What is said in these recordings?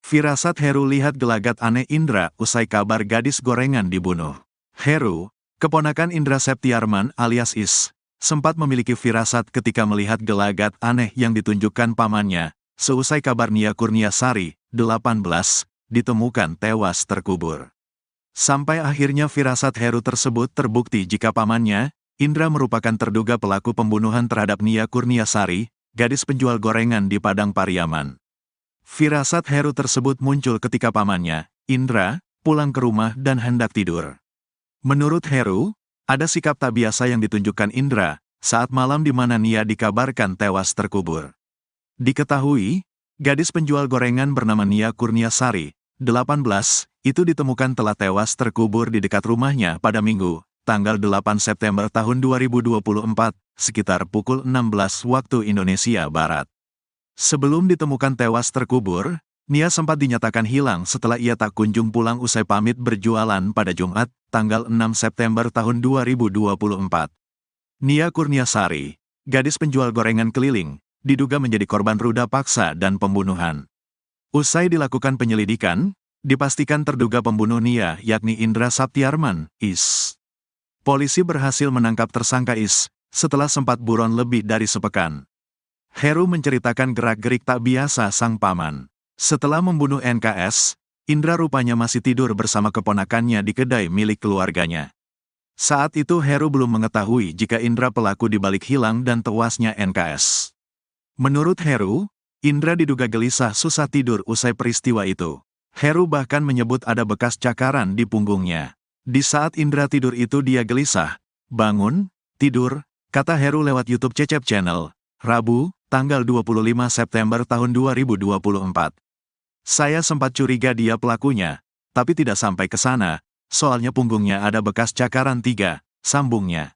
Firasat Heru lihat gelagat aneh Indra usai kabar gadis gorengan dibunuh. Heru, keponakan Indra Septiarman alias Is, sempat memiliki firasat ketika melihat gelagat aneh yang ditunjukkan pamannya, seusai kabar Nia Kurniasari, 18, ditemukan tewas terkubur. Sampai akhirnya firasat Heru tersebut terbukti jika pamannya, Indra merupakan terduga pelaku pembunuhan terhadap Nia Kurniasari, gadis penjual gorengan di Padang Pariaman. Firasat Heru tersebut muncul ketika pamannya, Indra, pulang ke rumah dan hendak tidur. Menurut Heru, ada sikap tak biasa yang ditunjukkan Indra saat malam di mana Nia dikabarkan tewas terkubur. Diketahui, gadis penjual gorengan bernama Nia Kurniasari, 18, itu ditemukan telah tewas terkubur di dekat rumahnya pada Minggu, tanggal 8 September tahun 2024, sekitar pukul 16 waktu Indonesia Barat. Sebelum ditemukan tewas terkubur, Nia sempat dinyatakan hilang setelah ia tak kunjung pulang usai pamit berjualan pada Jumat, tanggal 6 September tahun 2024. Nia Kurniasari, gadis penjual gorengan keliling, diduga menjadi korban ruda paksa dan pembunuhan. Usai dilakukan penyelidikan, dipastikan terduga pembunuh Nia yakni Indra Septiarman, Is. Polisi berhasil menangkap tersangka Is, setelah sempat buron lebih dari sepekan. Heru menceritakan gerak-gerik tak biasa sang paman. Setelah membunuh NKS, Indra rupanya masih tidur bersama keponakannya di kedai milik keluarganya. Saat itu Heru belum mengetahui jika Indra pelaku dibalik hilang dan tewasnya NKS. Menurut Heru, Indra diduga gelisah susah tidur usai peristiwa itu. Heru bahkan menyebut ada bekas cakaran di punggungnya. Di saat Indra tidur itu dia gelisah. Bangun, tidur, kata Heru lewat YouTube Cecep Channel, Rabu, tanggal 25 September tahun 2024. Saya sempat curiga dia pelakunya, tapi tidak sampai ke sana, soalnya punggungnya ada bekas cakaran 3, sambungnya.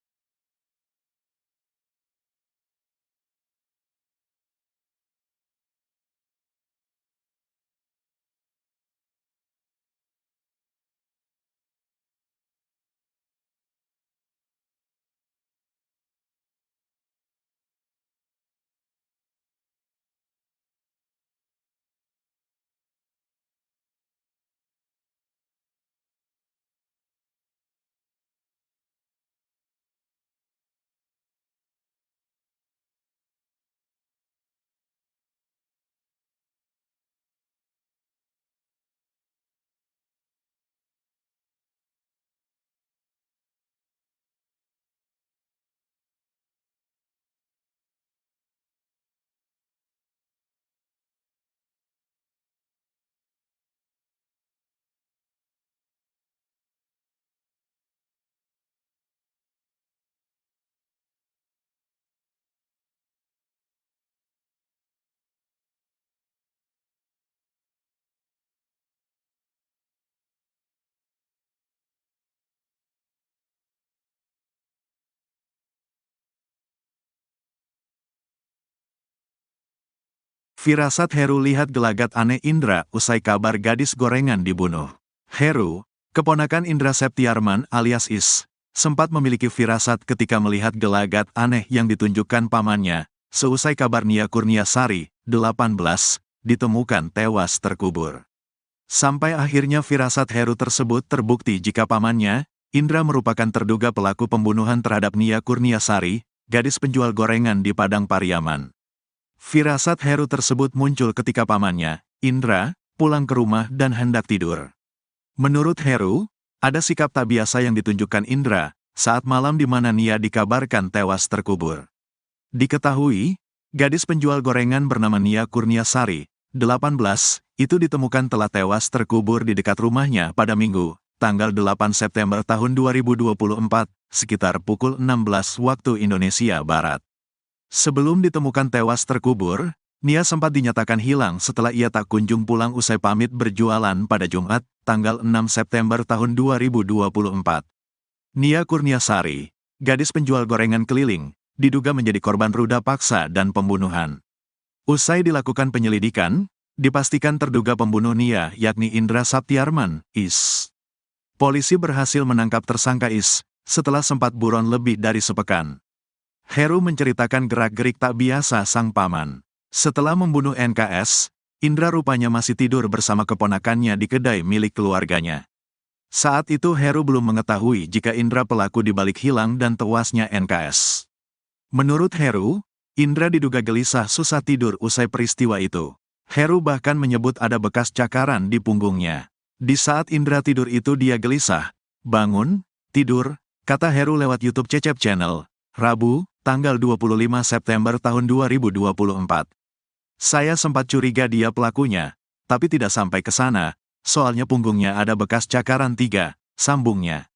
Firasat Heru lihat gelagat aneh Indra usai kabar gadis gorengan dibunuh. Heru, keponakan Indra Septiarman alias Is, sempat memiliki firasat ketika melihat gelagat aneh yang ditunjukkan pamannya, seusai kabar Nia Kurniasari, 18, ditemukan tewas terkubur. Sampai akhirnya firasat Heru tersebut terbukti jika pamannya, Indra merupakan terduga pelaku pembunuhan terhadap Nia Kurniasari, gadis penjual gorengan di Padang Pariaman. Firasat Heru tersebut muncul ketika pamannya, Indra, pulang ke rumah dan hendak tidur. Menurut Heru, ada sikap tak biasa yang ditunjukkan Indra saat malam di mana Nia dikabarkan tewas terkubur. Diketahui, gadis penjual gorengan bernama Nia Kurniasari, 18, itu ditemukan telah tewas terkubur di dekat rumahnya pada Minggu, tanggal 8 September tahun 2024, sekitar pukul 16 waktu Indonesia Barat. Sebelum ditemukan tewas terkubur, Nia sempat dinyatakan hilang setelah ia tak kunjung pulang usai pamit berjualan pada Jumat, tanggal 6 September tahun 2024. Nia Kurniasari, gadis penjual gorengan keliling, diduga menjadi korban ruda paksa dan pembunuhan. Usai dilakukan penyelidikan, dipastikan terduga pembunuh Nia yakni Indra Septiarman, Is. Polisi berhasil menangkap tersangka Is, setelah sempat buron lebih dari sepekan. Heru menceritakan gerak-gerik tak biasa sang paman. Setelah membunuh NKS, Indra rupanya masih tidur bersama keponakannya di kedai milik keluarganya. Saat itu Heru belum mengetahui jika Indra pelaku dibalik hilang dan tewasnya NKS. Menurut Heru, Indra diduga gelisah susah tidur usai peristiwa itu. Heru bahkan menyebut ada bekas cakaran di punggungnya. Di saat Indra tidur itu dia gelisah. Bangun, tidur, kata Heru lewat YouTube Cecep Channel, Rabu, tanggal 25 September tahun 2024. Saya sempat curiga dia pelakunya, tapi tidak sampai ke sana, soalnya punggungnya ada bekas cakaran 3, sambungnya.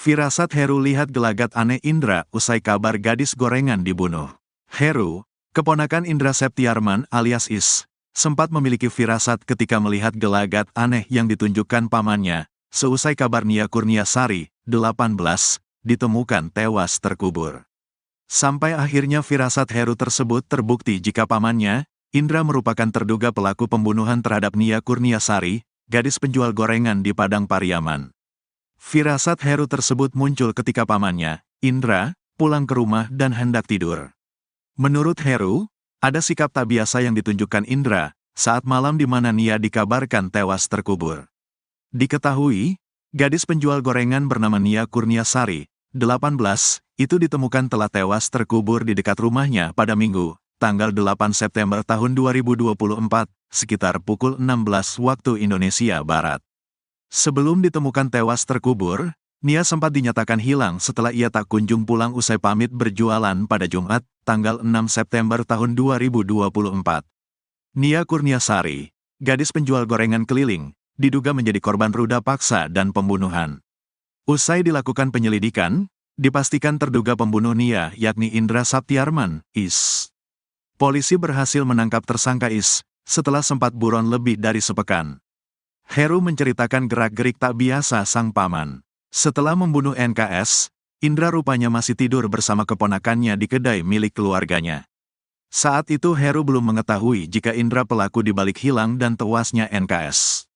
Firasat Heru lihat gelagat aneh Indra usai kabar gadis gorengan dibunuh. Heru, keponakan Indra Septiarman alias Is, sempat memiliki firasat ketika melihat gelagat aneh yang ditunjukkan pamannya, seusai kabar Nia Kurniasari, 18, ditemukan tewas terkubur. Sampai akhirnya firasat Heru tersebut terbukti jika pamannya, Indra merupakan terduga pelaku pembunuhan terhadap Nia Kurniasari, gadis penjual gorengan di Padang Pariaman. Firasat Heru tersebut muncul ketika pamannya, Indra, pulang ke rumah dan hendak tidur. Menurut Heru, ada sikap tak biasa yang ditunjukkan Indra saat malam di mana Nia dikabarkan tewas terkubur. Diketahui, gadis penjual gorengan bernama Nia Kurniasari, 18, itu ditemukan telah tewas terkubur di dekat rumahnya pada Minggu, tanggal 8 September tahun 2024, sekitar pukul 16 waktu Indonesia Barat. Sebelum ditemukan tewas terkubur, Nia sempat dinyatakan hilang setelah ia tak kunjung pulang usai pamit berjualan pada Jumat, tanggal 6 September tahun 2024. Nia Kurniasari, gadis penjual gorengan keliling, diduga menjadi korban ruda paksa dan pembunuhan. Usai dilakukan penyelidikan, dipastikan terduga pembunuh Nia yakni Indra Saptiarman, Is. Polisi berhasil menangkap tersangka Is, setelah sempat buron lebih dari sepekan. Heru menceritakan gerak-gerik tak biasa sang paman. Setelah membunuh NKS, Indra rupanya masih tidur bersama keponakannya di kedai milik keluarganya. Saat itu Heru belum mengetahui jika Indra pelaku dibalik hilang dan tewasnya NKS.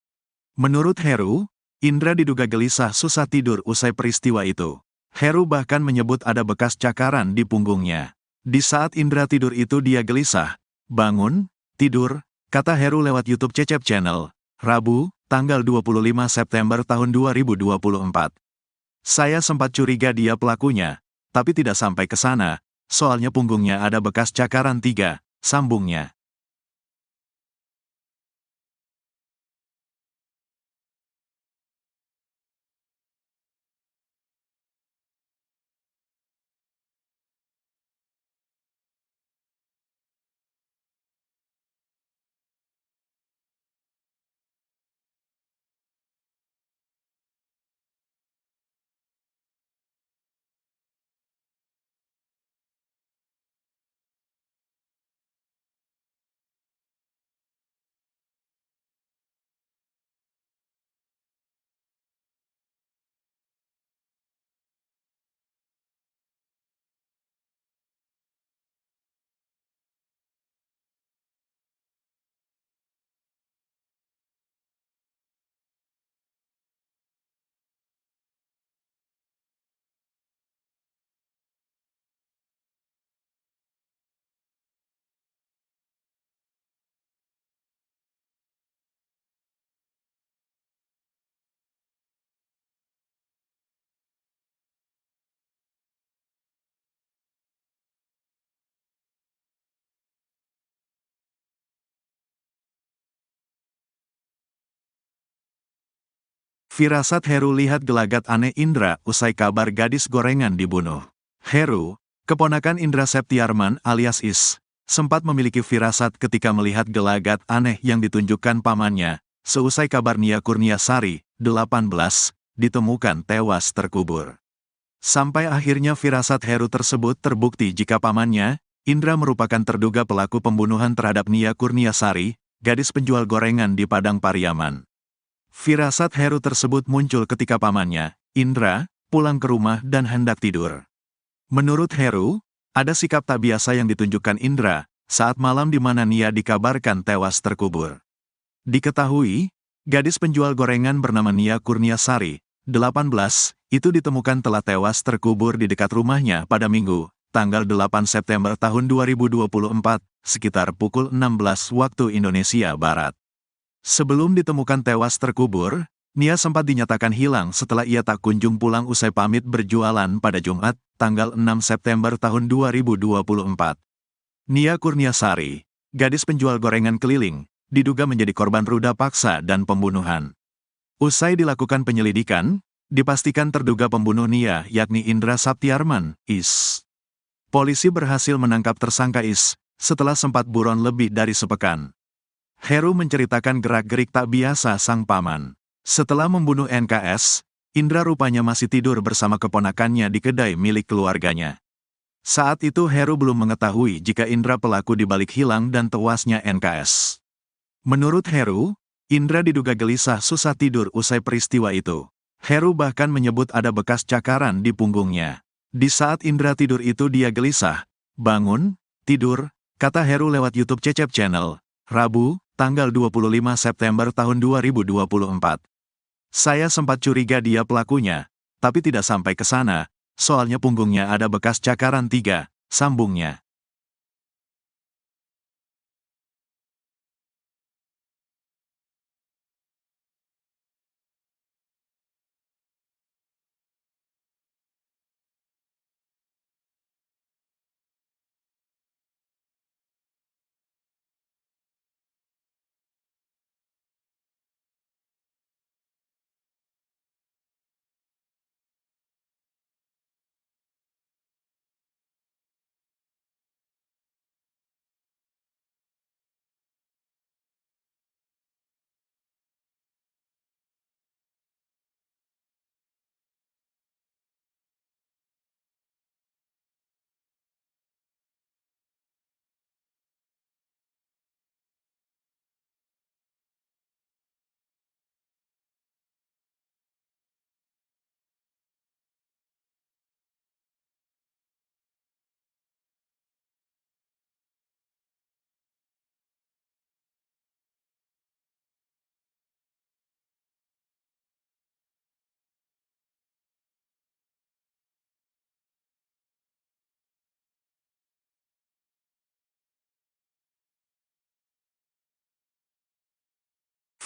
Menurut Heru, Indra diduga gelisah susah tidur usai peristiwa itu. Heru bahkan menyebut ada bekas cakaran di punggungnya. Di saat Indra tidur itu dia gelisah. Bangun, tidur, kata Heru lewat YouTube Cecep Channel, Rabu, tanggal 25 September tahun 2024. Saya sempat curiga dia pelakunya, tapi tidak sampai ke sana, soalnya punggungnya ada bekas cakaran 3, sambungnya. Firasat Heru lihat gelagat aneh Indra usai kabar gadis gorengan dibunuh. Heru, keponakan Indra Septiarman alias Is, sempat memiliki firasat ketika melihat gelagat aneh yang ditunjukkan pamannya, seusai kabar Nia Kurniasari, 18, ditemukan tewas terkubur. Sampai akhirnya firasat Heru tersebut terbukti jika pamannya, Indra merupakan terduga pelaku pembunuhan terhadap Nia Kurniasari, gadis penjual gorengan di Padang Pariaman. Firasat Heru tersebut muncul ketika pamannya, Indra, pulang ke rumah dan hendak tidur. Menurut Heru, ada sikap tak biasa yang ditunjukkan Indra saat malam di mana Nia dikabarkan tewas terkubur. Diketahui, gadis penjual gorengan bernama Nia Kurniasari, 18, itu ditemukan telah tewas terkubur di dekat rumahnya pada Minggu, tanggal 8 September tahun 2024, sekitar pukul 16 waktu Indonesia Barat. Sebelum ditemukan tewas terkubur, Nia sempat dinyatakan hilang setelah ia tak kunjung pulang usai pamit berjualan pada Jumat, tanggal 6 September tahun 2024. Nia Kurniasari, gadis penjual gorengan keliling, diduga menjadi korban ruda paksa dan pembunuhan. Usai dilakukan penyelidikan, dipastikan terduga pembunuh Nia yakni Indra Septiarman, Is. Polisi berhasil menangkap tersangka Is setelah sempat buron lebih dari sepekan. Heru menceritakan gerak-gerik tak biasa sang paman. Setelah membunuh NKS, Indra rupanya masih tidur bersama keponakannya di kedai milik keluarganya. Saat itu Heru belum mengetahui jika Indra pelaku dibalik hilang dan tewasnya NKS. Menurut Heru, Indra diduga gelisah susah tidur usai peristiwa itu. Heru bahkan menyebut ada bekas cakaran di punggungnya. Di saat Indra tidur itu dia gelisah. Bangun, tidur, kata Heru lewat YouTube Cecep Channel, Rabu, tanggal 25 September tahun 2024. Saya sempat curiga dia pelakunya, tapi tidak sampai ke sana, soalnya punggungnya ada bekas cakaran 3, sambungnya.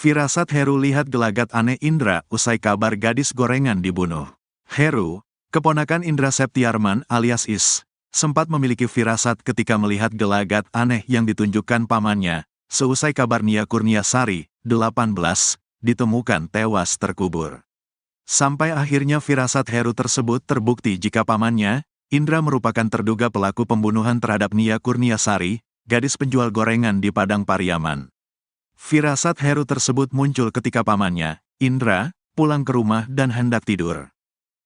Firasat Heru lihat gelagat aneh Indra usai kabar gadis gorengan dibunuh. Heru, keponakan Indra Septiarman alias Is, sempat memiliki firasat ketika melihat gelagat aneh yang ditunjukkan pamannya, seusai kabar Nia Kurniasari, 18, ditemukan tewas terkubur. Sampai akhirnya firasat Heru tersebut terbukti jika pamannya, Indra merupakan terduga pelaku pembunuhan terhadap Nia Kurniasari, gadis penjual gorengan di Padang Pariaman. Firasat Heru tersebut muncul ketika pamannya, Indra, pulang ke rumah dan hendak tidur.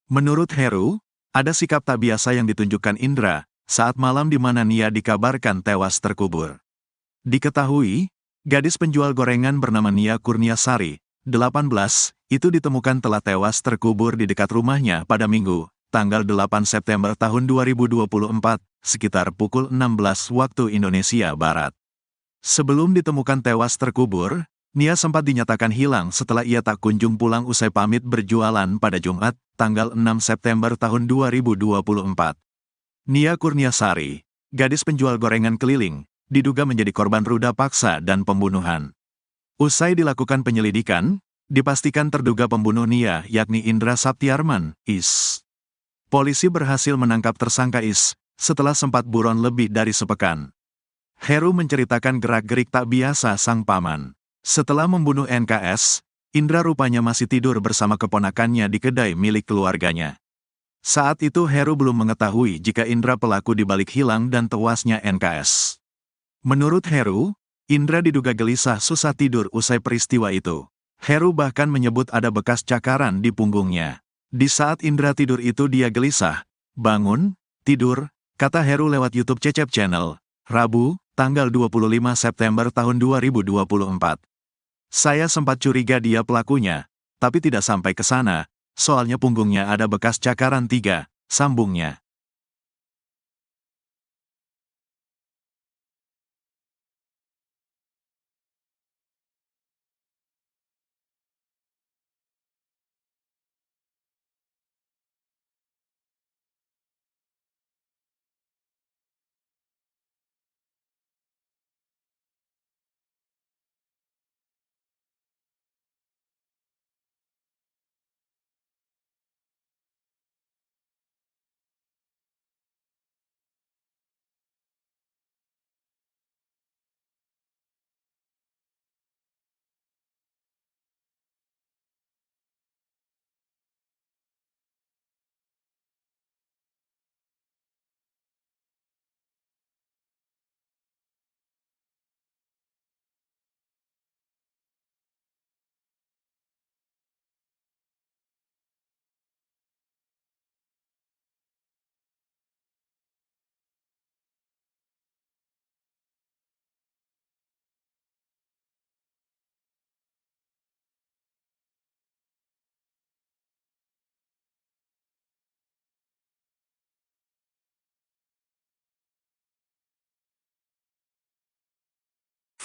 Menurut Heru, ada sikap tak biasa yang ditunjukkan Indra saat malam di mana Nia dikabarkan tewas terkubur. Diketahui, gadis penjual gorengan bernama Nia Kurniasari, 18, itu ditemukan telah tewas terkubur di dekat rumahnya pada Minggu, tanggal 8 September tahun 2024, sekitar pukul 16 waktu Indonesia Barat. Sebelum ditemukan tewas terkubur, Nia sempat dinyatakan hilang setelah ia tak kunjung pulang usai pamit berjualan pada Jumat, tanggal 6 September tahun 2024. Nia Kurniasari, gadis penjual gorengan keliling, diduga menjadi korban ruda paksa dan pembunuhan. Usai dilakukan penyelidikan, dipastikan terduga pembunuh Nia yakni Indra Septiarman, Is. Polisi berhasil menangkap tersangka Is setelah sempat buron lebih dari sepekan. Heru menceritakan gerak-gerik tak biasa sang paman. Setelah membunuh NKS, Indra rupanya masih tidur bersama keponakannya di kedai milik keluarganya. Saat itu Heru belum mengetahui jika Indra pelaku dibalik hilang dan tewasnya NKS. Menurut Heru, Indra diduga gelisah susah tidur usai peristiwa itu. Heru bahkan menyebut ada bekas cakaran di punggungnya. Di saat Indra tidur itu dia gelisah. Bangun, tidur, kata Heru lewat YouTube Cecep Channel, Rabu, tanggal 25 September tahun 2024. Saya sempat curiga dia pelakunya, tapi tidak sampai ke sana, soalnya punggungnya ada bekas cakaran 3, sambungnya.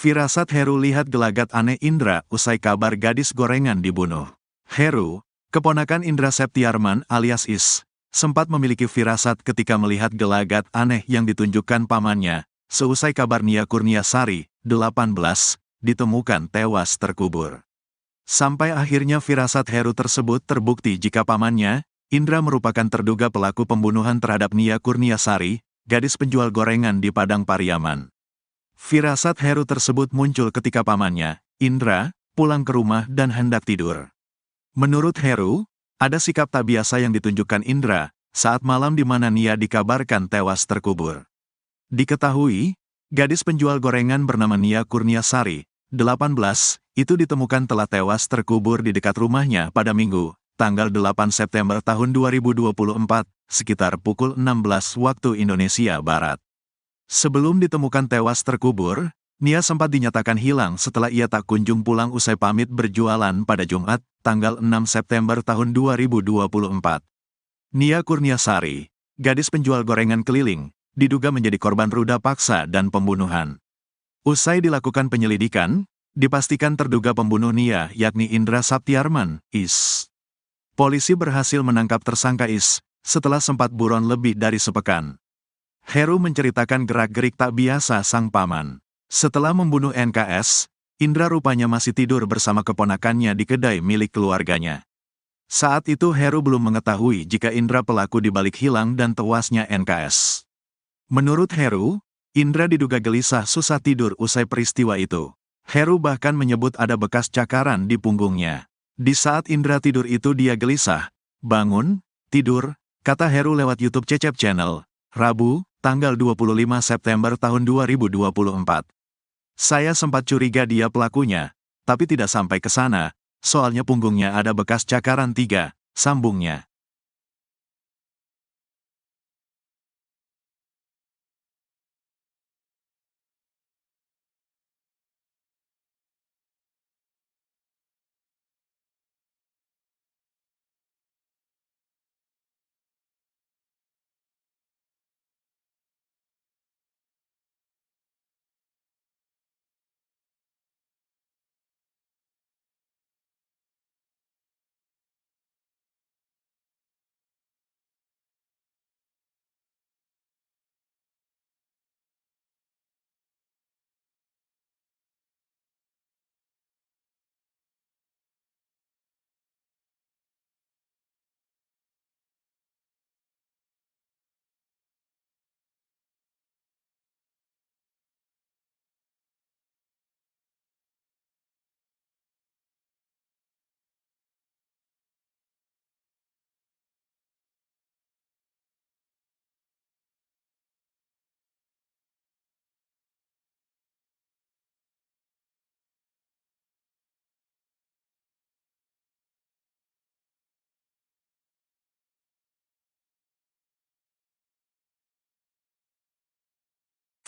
Firasat Heru lihat gelagat aneh Indra usai kabar gadis gorengan dibunuh. Heru, keponakan Indra Septiarman alias Is, sempat memiliki firasat ketika melihat gelagat aneh yang ditunjukkan pamannya, seusai kabar Nia Kurniasari, 18, ditemukan tewas terkubur. Sampai akhirnya firasat Heru tersebut terbukti jika pamannya, Indra merupakan terduga pelaku pembunuhan terhadap Nia Kurniasari, gadis penjual gorengan di Padang Pariaman. Firasat Heru tersebut muncul ketika pamannya, Indra, pulang ke rumah dan hendak tidur. Menurut Heru, ada sikap tak biasa yang ditunjukkan Indra saat malam di mana Nia dikabarkan tewas terkubur. Diketahui, gadis penjual gorengan bernama Nia Kurniasari, 18, itu ditemukan telah tewas terkubur di dekat rumahnya pada Minggu, tanggal 8 September tahun 2024, sekitar pukul 16 waktu Indonesia Barat. Sebelum ditemukan tewas terkubur, Nia sempat dinyatakan hilang setelah ia tak kunjung pulang usai pamit berjualan pada Jumat, tanggal 6 September tahun 2024. Nia Kurniasari, gadis penjual gorengan keliling, diduga menjadi korban ruda paksa dan pembunuhan. Usai dilakukan penyelidikan, dipastikan terduga pembunuh Nia yakni Indra Septiarman, Is. Polisi berhasil menangkap tersangka Is, setelah sempat buron lebih dari sepekan. Heru menceritakan gerak-gerik tak biasa sang paman. Setelah membunuh NKS, Indra rupanya masih tidur bersama keponakannya di kedai milik keluarganya. Saat itu Heru belum mengetahui jika Indra pelaku dibalik hilang dan tewasnya NKS. Menurut Heru, Indra diduga gelisah susah tidur usai peristiwa itu. Heru bahkan menyebut ada bekas cakaran di punggungnya. Di saat Indra tidur itu dia gelisah. Bangun, tidur, kata Heru lewat YouTube Cecep Channel, Rabu, tanggal 25 September tahun 2024. Saya sempat curiga dia pelakunya, tapi tidak sampai ke sana, soalnya punggungnya ada bekas cakaran 3, sambungnya.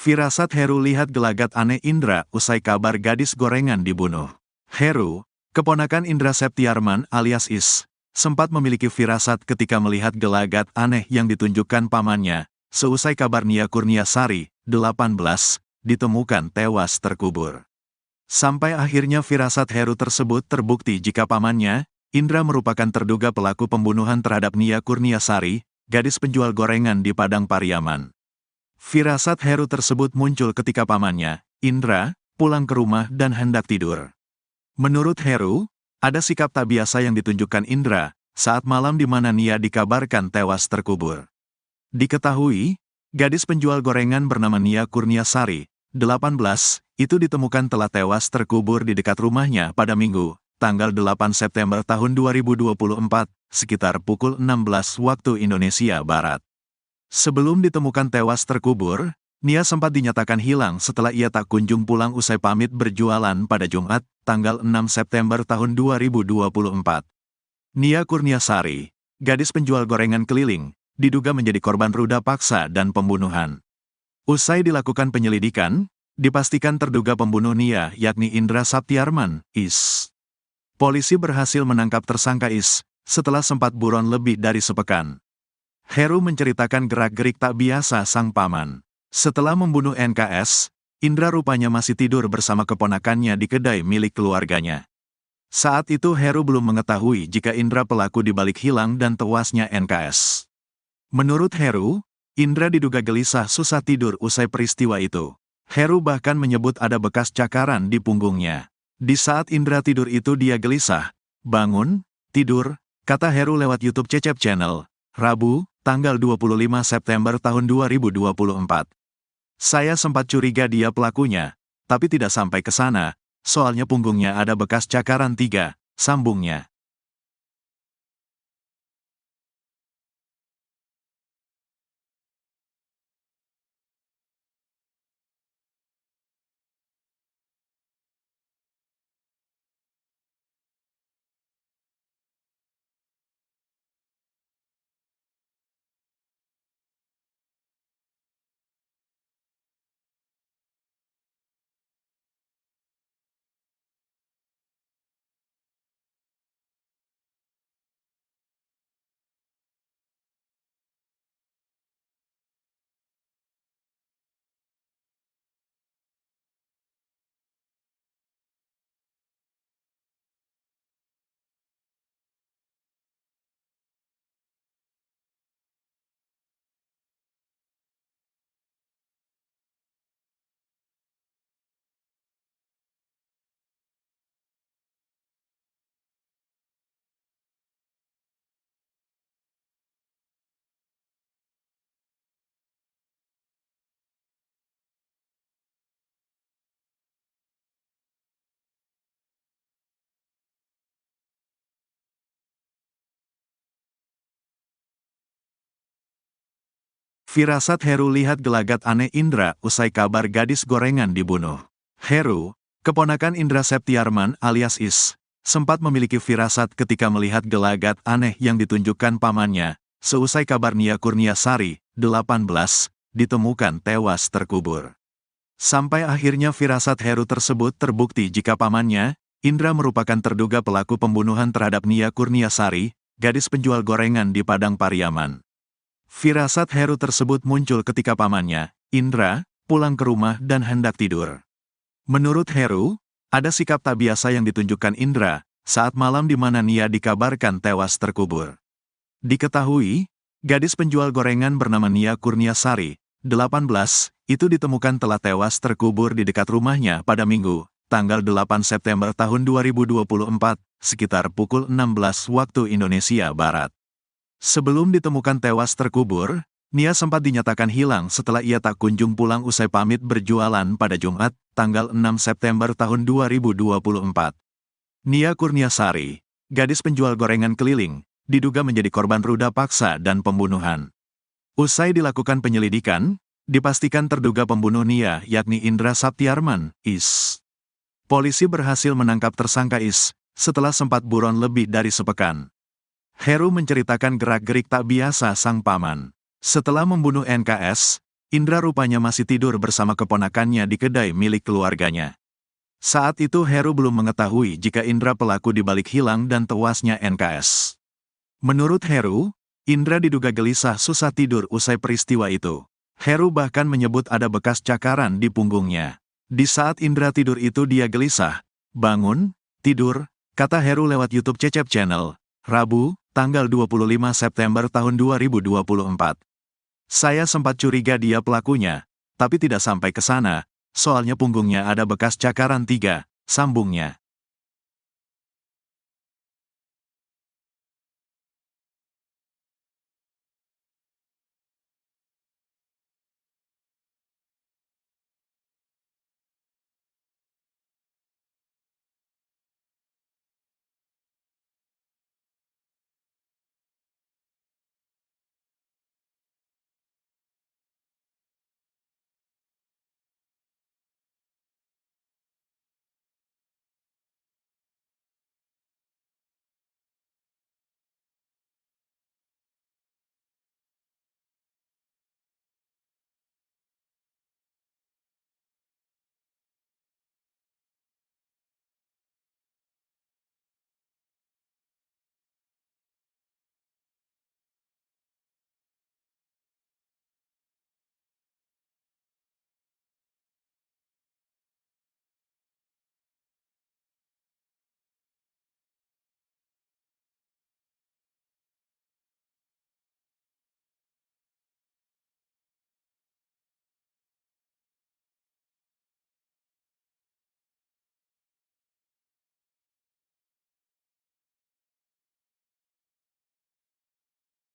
Firasat Heru lihat gelagat aneh Indra usai kabar gadis gorengan dibunuh. Heru, keponakan Indra Septiarman alias Is, sempat memiliki firasat ketika melihat gelagat aneh yang ditunjukkan pamannya, seusai kabar Nia Kurniasari, 18, ditemukan tewas terkubur. Sampai akhirnya firasat Heru tersebut terbukti jika pamannya, Indra merupakan terduga pelaku pembunuhan terhadap Nia Kurniasari, gadis penjual gorengan di Padang Pariaman. Firasat Heru tersebut muncul ketika pamannya, Indra, pulang ke rumah dan hendak tidur. Menurut Heru, ada sikap tak biasa yang ditunjukkan Indra saat malam di mana Nia dikabarkan tewas terkubur. Diketahui, gadis penjual gorengan bernama Nia Kurniasari, 18, itu ditemukan telah tewas terkubur di dekat rumahnya pada Minggu, tanggal 8 September tahun 2024, sekitar pukul 16 waktu Indonesia Barat. Sebelum ditemukan tewas terkubur, Nia sempat dinyatakan hilang setelah ia tak kunjung pulang usai pamit berjualan pada Jumat, tanggal 6 September tahun 2024. Nia Kurniasari, gadis penjual gorengan keliling, diduga menjadi korban ruda paksa dan pembunuhan. Usai dilakukan penyelidikan, dipastikan terduga pembunuh Nia yakni Indra Septiarman, Is. Polisi berhasil menangkap tersangka Is setelah sempat buron lebih dari sepekan. Heru menceritakan gerak-gerik tak biasa sang paman. Setelah membunuh NKS, Indra rupanya masih tidur bersama keponakannya di kedai milik keluarganya. Saat itu Heru belum mengetahui jika Indra pelaku dibalik hilang dan tewasnya NKS. Menurut Heru, Indra diduga gelisah susah tidur usai peristiwa itu. Heru bahkan menyebut ada bekas cakaran di punggungnya. Di saat Indra tidur itu dia gelisah. Bangun, tidur, kata Heru lewat YouTube Cecep Channel, Rabu, tanggal 25 September tahun 2024. Saya sempat curiga dia pelakunya, tapi tidak sampai ke sana, soalnya punggungnya ada bekas cakaran 3, sambungnya. Firasat Heru lihat gelagat aneh Indra usai kabar gadis gorengan dibunuh. Heru, keponakan Indra Septiarman alias Is, sempat memiliki firasat ketika melihat gelagat aneh yang ditunjukkan pamannya, seusai kabar Nia Kurniasari, 18, ditemukan tewas terkubur. Sampai akhirnya firasat Heru tersebut terbukti jika pamannya, Indra merupakan terduga pelaku pembunuhan terhadap Nia Kurniasari, gadis penjual gorengan di Padang Pariaman. Firasat Heru tersebut muncul ketika pamannya, Indra, pulang ke rumah dan hendak tidur. Menurut Heru, ada sikap tak biasa yang ditunjukkan Indra saat malam di mana Nia dikabarkan tewas terkubur. Diketahui, gadis penjual gorengan bernama Nia Kurniasari, 18, itu ditemukan telah tewas terkubur di dekat rumahnya pada Minggu, tanggal 8 September tahun 2024, sekitar pukul 16 waktu Indonesia Barat. Sebelum ditemukan tewas terkubur, Nia sempat dinyatakan hilang setelah ia tak kunjung pulang usai pamit berjualan pada Jumat, tanggal 6 September tahun 2024. Nia Kurniasari, gadis penjual gorengan keliling, diduga menjadi korban ruda paksa dan pembunuhan. Usai dilakukan penyelidikan, dipastikan terduga pembunuh Nia yakni Indra Septiarman, Is. Polisi berhasil menangkap tersangka Is setelah sempat buron lebih dari sepekan. Heru menceritakan gerak-gerik tak biasa sang paman. Setelah membunuh NKS, Indra rupanya masih tidur bersama keponakannya di kedai milik keluarganya. Saat itu Heru belum mengetahui jika Indra pelaku dibalik hilang dan tewasnya NKS. Menurut Heru, Indra diduga gelisah susah tidur usai peristiwa itu. Heru bahkan menyebut ada bekas cakaran di punggungnya. Di saat Indra tidur itu dia gelisah. Bangun, tidur, kata Heru lewat YouTube Cecep Channel, Rabu, tanggal 25 September tahun 2024. Saya sempat curiga dia pelakunya, tapi tidak sampai ke sana, soalnya punggungnya ada bekas cakaran 3, sambungnya.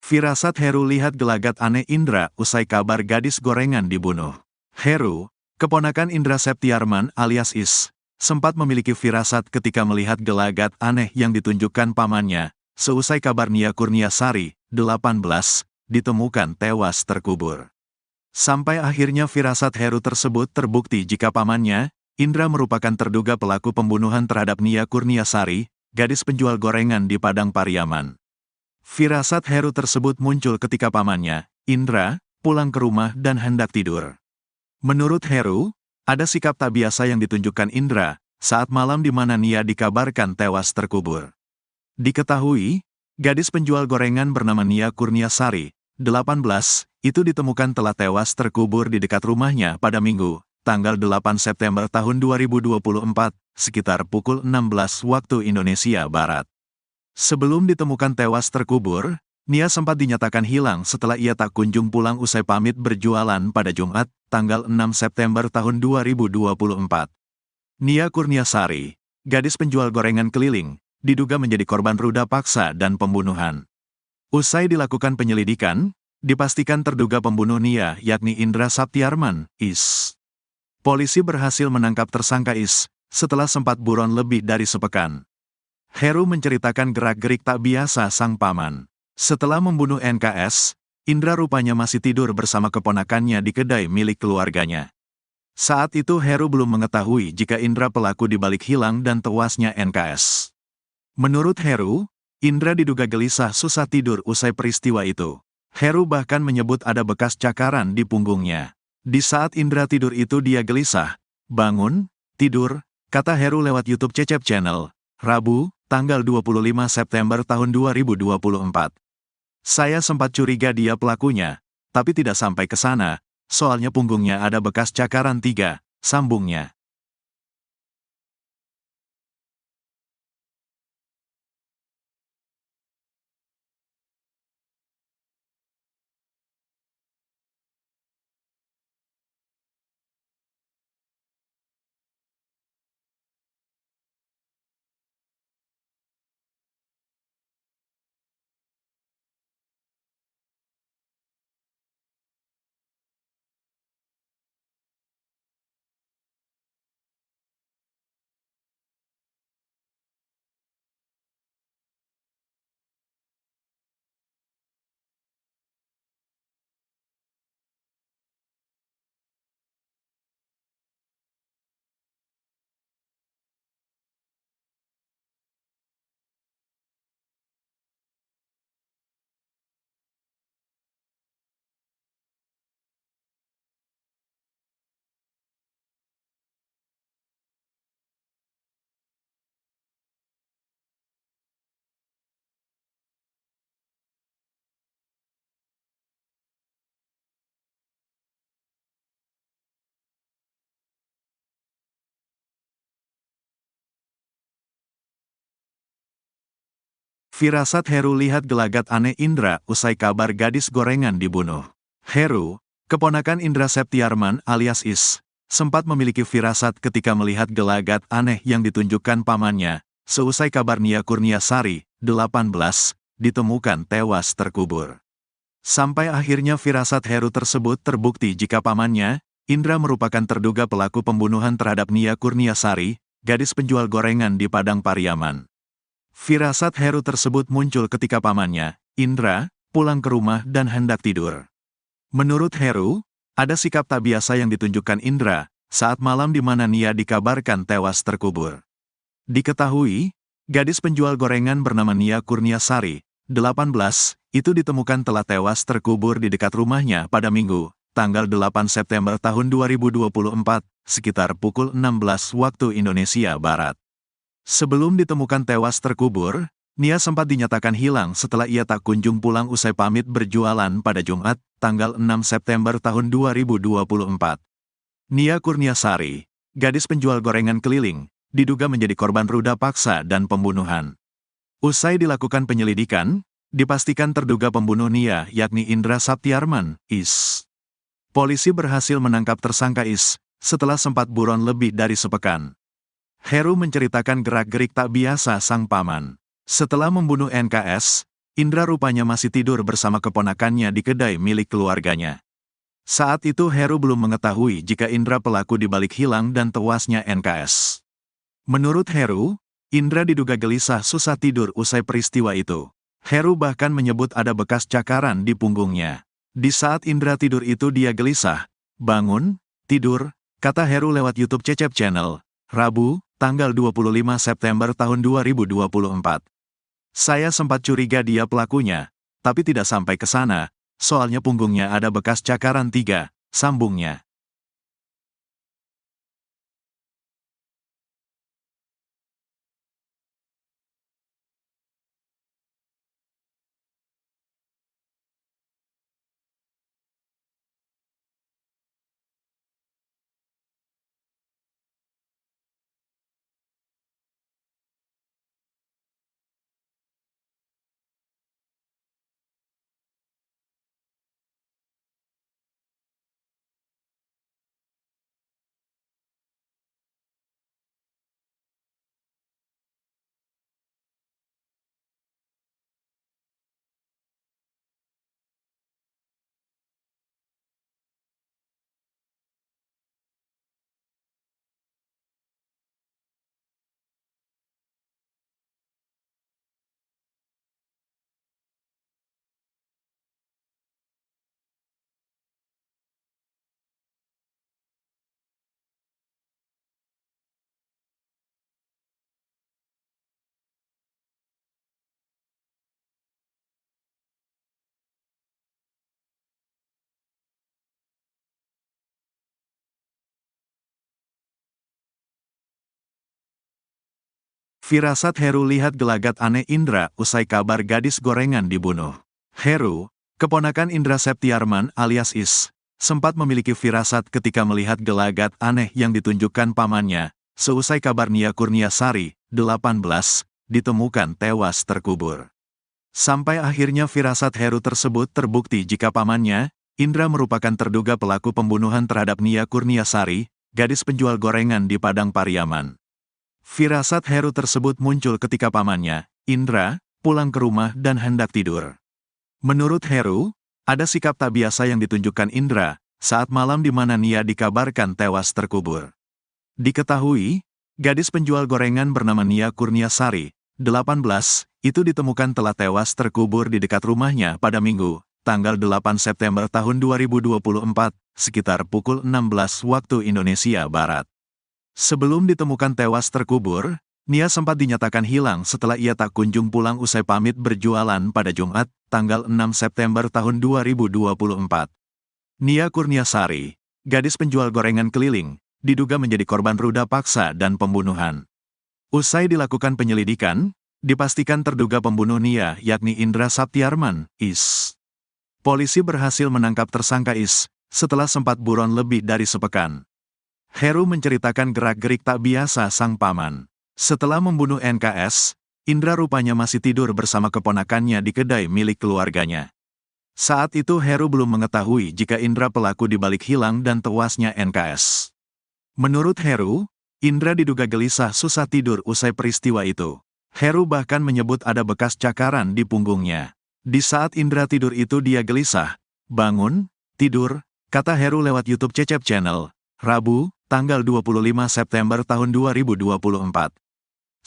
Firasat Heru lihat gelagat aneh Indra usai kabar gadis gorengan dibunuh. Heru, keponakan Indra Septiarman alias Is, sempat memiliki firasat ketika melihat gelagat aneh yang ditunjukkan pamannya, seusai kabar Nia Kurniasari, 18, ditemukan tewas terkubur. Sampai akhirnya firasat Heru tersebut terbukti jika pamannya, Indra merupakan terduga pelaku pembunuhan terhadap Nia Kurniasari, gadis penjual gorengan di Padang Pariaman. Firasat Heru tersebut muncul ketika pamannya, Indra, pulang ke rumah dan hendak tidur. Menurut Heru, ada sikap tak biasa yang ditunjukkan Indra saat malam di mana Nia dikabarkan tewas terkubur. Diketahui, gadis penjual gorengan bernama Nia Kurniasari, 18, itu ditemukan telah tewas terkubur di dekat rumahnya pada Minggu, tanggal 8 September tahun 2024, sekitar pukul 16 waktu Indonesia Barat. Sebelum ditemukan tewas terkubur, Nia sempat dinyatakan hilang setelah ia tak kunjung pulang usai pamit berjualan pada Jumat, tanggal 6 September tahun 2024. Nia Kurniasari, gadis penjual gorengan keliling, diduga menjadi korban ruda paksa dan pembunuhan. Usai dilakukan penyelidikan, dipastikan terduga pembunuh Nia yakni Indra Septiarman, Is. Polisi berhasil menangkap tersangka Is, setelah sempat buron lebih dari sepekan. Heru menceritakan gerak-gerik tak biasa sang paman. Setelah membunuh NKS, Indra rupanya masih tidur bersama keponakannya di kedai milik keluarganya. Saat itu Heru belum mengetahui jika Indra pelaku dibalik hilang dan tewasnya NKS. Menurut Heru, Indra diduga gelisah susah tidur usai peristiwa itu. Heru bahkan menyebut ada bekas cakaran di punggungnya. Di saat Indra tidur itu dia gelisah. Bangun, tidur, kata Heru lewat YouTube Cecep Channel, Rabu, tanggal 25 September tahun 2024. Saya sempat curiga dia pelakunya, tapi tidak sampai ke sana, soalnya punggungnya ada bekas cakaran 3, sambungnya. Firasat Heru lihat gelagat aneh Indra usai kabar gadis gorengan dibunuh. Heru, keponakan Indra Septiarman alias Is, sempat memiliki firasat ketika melihat gelagat aneh yang ditunjukkan pamannya, seusai kabar Nia Kurniasari, 18, ditemukan tewas terkubur. Sampai akhirnya firasat Heru tersebut terbukti jika pamannya, Indra merupakan terduga pelaku pembunuhan terhadap Nia Kurniasari, gadis penjual gorengan di Padang Pariaman. Firasat Heru tersebut muncul ketika pamannya, Indra, pulang ke rumah dan hendak tidur. Menurut Heru, ada sikap tak biasa yang ditunjukkan Indra saat malam di mana Nia dikabarkan tewas terkubur. Diketahui, gadis penjual gorengan bernama Nia Kurniasari, 18, itu ditemukan telah tewas terkubur di dekat rumahnya pada Minggu, tanggal 8 September tahun 2024, sekitar pukul 16 waktu Indonesia Barat. Sebelum ditemukan tewas terkubur, Nia sempat dinyatakan hilang setelah ia tak kunjung pulang usai pamit berjualan pada Jumat, tanggal 6 September tahun 2024. Nia Kurniasari, gadis penjual gorengan keliling, diduga menjadi korban ruda paksa dan pembunuhan. Usai dilakukan penyelidikan, dipastikan terduga pembunuh Nia yakni Indra Septiarman, Is. Polisi berhasil menangkap tersangka Is setelah sempat buron lebih dari sepekan. Heru menceritakan gerak-gerik tak biasa sang paman. Setelah membunuh NKS, Indra rupanya masih tidur bersama keponakannya di kedai milik keluarganya. Saat itu Heru belum mengetahui jika Indra pelaku dibalik hilang dan tewasnya NKS. Menurut Heru, Indra diduga gelisah susah tidur usai peristiwa itu. Heru bahkan menyebut ada bekas cakaran di punggungnya. Di saat Indra tidur itu dia gelisah. Bangun, tidur, kata Heru lewat YouTube Cecep Channel, Rabu, tanggal 25 September tahun 2024. Saya sempat curiga dia pelakunya, tapi tidak sampai ke sana, soalnya punggungnya ada bekas cakaran 3, sambungnya. Firasat Heru lihat gelagat aneh Indra usai kabar gadis gorengan dibunuh. Heru, keponakan Indra Septiarman alias Is, sempat memiliki firasat ketika melihat gelagat aneh yang ditunjukkan pamannya, seusai kabar Nia Kurniasari, 18, ditemukan tewas terkubur. Sampai akhirnya firasat Heru tersebut terbukti jika pamannya, Indra merupakan terduga pelaku pembunuhan terhadap Nia Kurniasari, gadis penjual gorengan di Padang Pariaman. Firasat Heru tersebut muncul ketika pamannya, Indra, pulang ke rumah dan hendak tidur. Menurut Heru, ada sikap tak biasa yang ditunjukkan Indra saat malam di mana Nia dikabarkan tewas terkubur. Diketahui, gadis penjual gorengan bernama Nia Kurniasari, 18, itu ditemukan telah tewas terkubur di dekat rumahnya pada Minggu, tanggal 8 September tahun 2024, sekitar pukul 16 waktu Indonesia Barat. Sebelum ditemukan tewas terkubur, Nia sempat dinyatakan hilang setelah ia tak kunjung pulang usai pamit berjualan pada Jumat, tanggal 6 September tahun 2024. Nia Kurniasari, gadis penjual gorengan keliling, diduga menjadi korban ruda paksa dan pembunuhan. Usai dilakukan penyelidikan, dipastikan terduga pembunuh Nia yakni Indra Septiarman, Is. Polisi berhasil menangkap tersangka Is setelah sempat buron lebih dari sepekan. Heru menceritakan gerak-gerik tak biasa sang paman. Setelah membunuh NKS, Indra rupanya masih tidur bersama keponakannya di kedai milik keluarganya. Saat itu Heru belum mengetahui jika Indra pelaku dibalik hilang dan tewasnya NKS. Menurut Heru, Indra diduga gelisah susah tidur usai peristiwa itu. Heru bahkan menyebut ada bekas cakaran di punggungnya. Di saat Indra tidur itu dia gelisah. Bangun, tidur, kata Heru lewat YouTube Cecep Channel, Rabu, tanggal 25 September tahun 2024.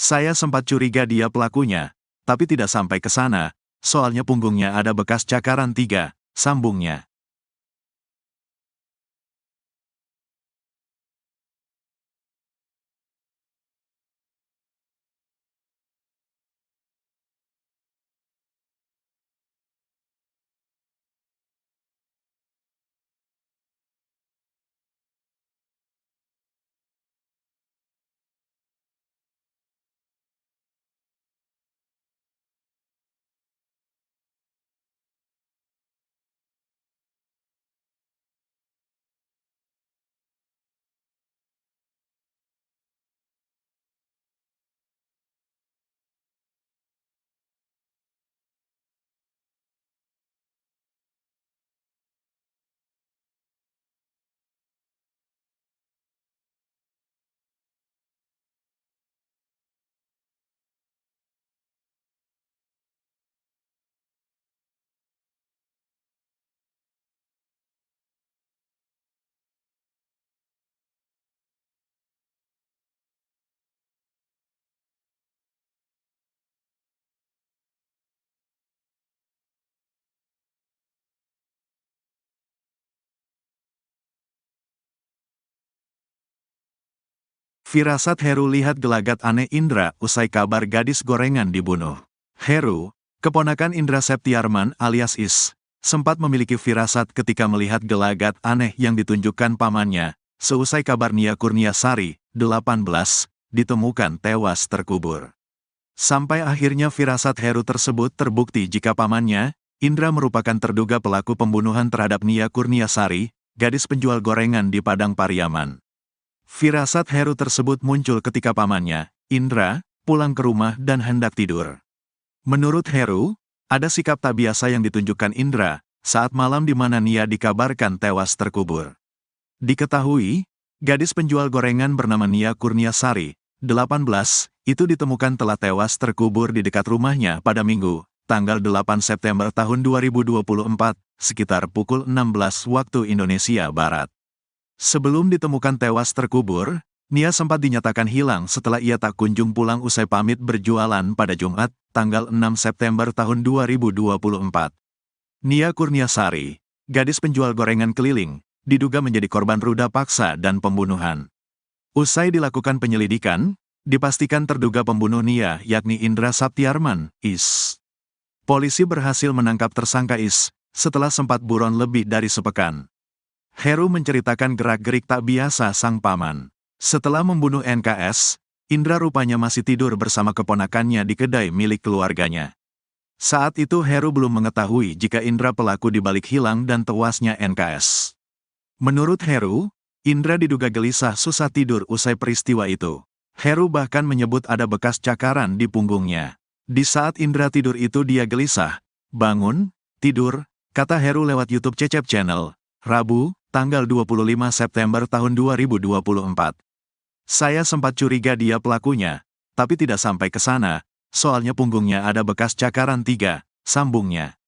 Saya sempat curiga dia pelakunya, tapi tidak sampai ke sana, soalnya punggungnya ada bekas cakaran 3, sambungnya. Firasat Heru lihat gelagat aneh Indra usai kabar gadis gorengan dibunuh. Heru, keponakan Indra Septiarman alias Is, sempat memiliki firasat ketika melihat gelagat aneh yang ditunjukkan pamannya, seusai kabar Nia Kurniasari, 18, ditemukan tewas terkubur. Sampai akhirnya firasat Heru tersebut terbukti jika pamannya, Indra merupakan terduga pelaku pembunuhan terhadap Nia Kurniasari, gadis penjual gorengan di Padang Pariaman. Firasat Heru tersebut muncul ketika pamannya, Indra, pulang ke rumah dan hendak tidur. Menurut Heru, ada sikap tak biasa yang ditunjukkan Indra saat malam di mana Nia dikabarkan tewas terkubur. Diketahui, gadis penjual gorengan bernama Nia Kurniasari, 18, itu ditemukan telah tewas terkubur di dekat rumahnya pada Minggu, tanggal 8 September tahun 2024, sekitar pukul 16 waktu Indonesia Barat. Sebelum ditemukan tewas terkubur, Nia sempat dinyatakan hilang setelah ia tak kunjung pulang usai pamit berjualan pada Jumat, tanggal 6 September tahun 2024. Nia Kurniasari, gadis penjual gorengan keliling, diduga menjadi korban ruda paksa dan pembunuhan. Usai dilakukan penyelidikan, dipastikan terduga pembunuh Nia yakni Indra Septiarman, Is. Polisi berhasil menangkap tersangka Is, setelah sempat buron lebih dari sepekan. Heru menceritakan gerak-gerik tak biasa sang paman. Setelah membunuh NKS, Indra rupanya masih tidur bersama keponakannya di kedai milik keluarganya. Saat itu Heru belum mengetahui jika Indra pelaku dibalik hilang dan tewasnya NKS. Menurut Heru, Indra diduga gelisah susah tidur usai peristiwa itu. Heru bahkan menyebut ada bekas cakaran di punggungnya. Di saat Indra tidur itu dia gelisah. Bangun, tidur, kata Heru lewat YouTube Cecep Channel, Rabu, tanggal 25 September tahun 2024. Saya sempat curiga dia pelakunya, tapi tidak sampai ke sana, soalnya punggungnya ada bekas cakaran 3, sambungnya.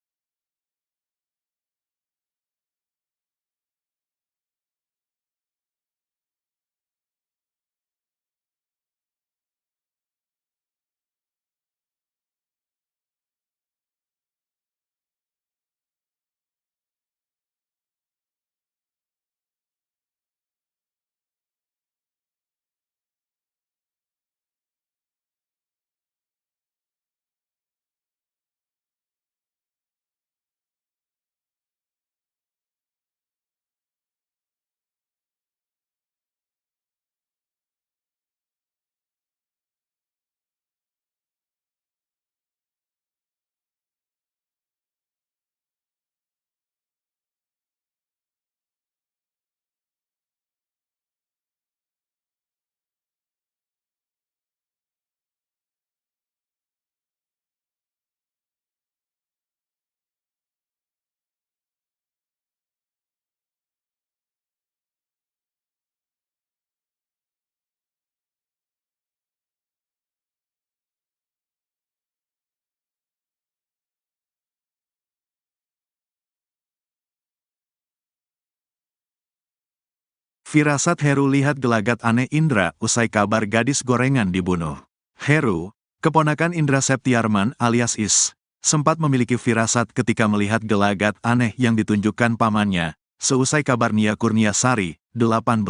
Firasat Heru lihat gelagat aneh Indra usai kabar gadis gorengan dibunuh. Heru, keponakan Indra Septiarman alias Is, sempat memiliki firasat ketika melihat gelagat aneh yang ditunjukkan pamannya, seusai kabar Nia Kurniasari, 18,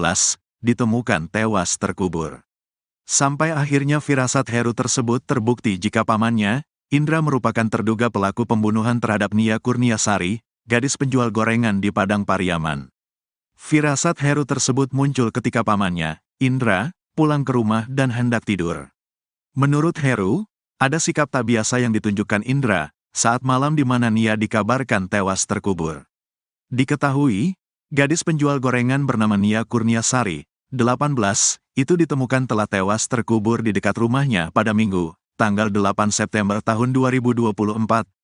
ditemukan tewas terkubur. Sampai akhirnya firasat Heru tersebut terbukti jika pamannya, Indra merupakan terduga pelaku pembunuhan terhadap Nia Kurniasari, gadis penjual gorengan di Padang Pariaman. Firasat Heru tersebut muncul ketika pamannya, Indra, pulang ke rumah dan hendak tidur. Menurut Heru, ada sikap tak biasa yang ditunjukkan Indra saat malam di mana Nia dikabarkan tewas terkubur. Diketahui, gadis penjual gorengan bernama Nia Kurniasari, 18, itu ditemukan telah tewas terkubur di dekat rumahnya pada Minggu, tanggal 8 September tahun 2024,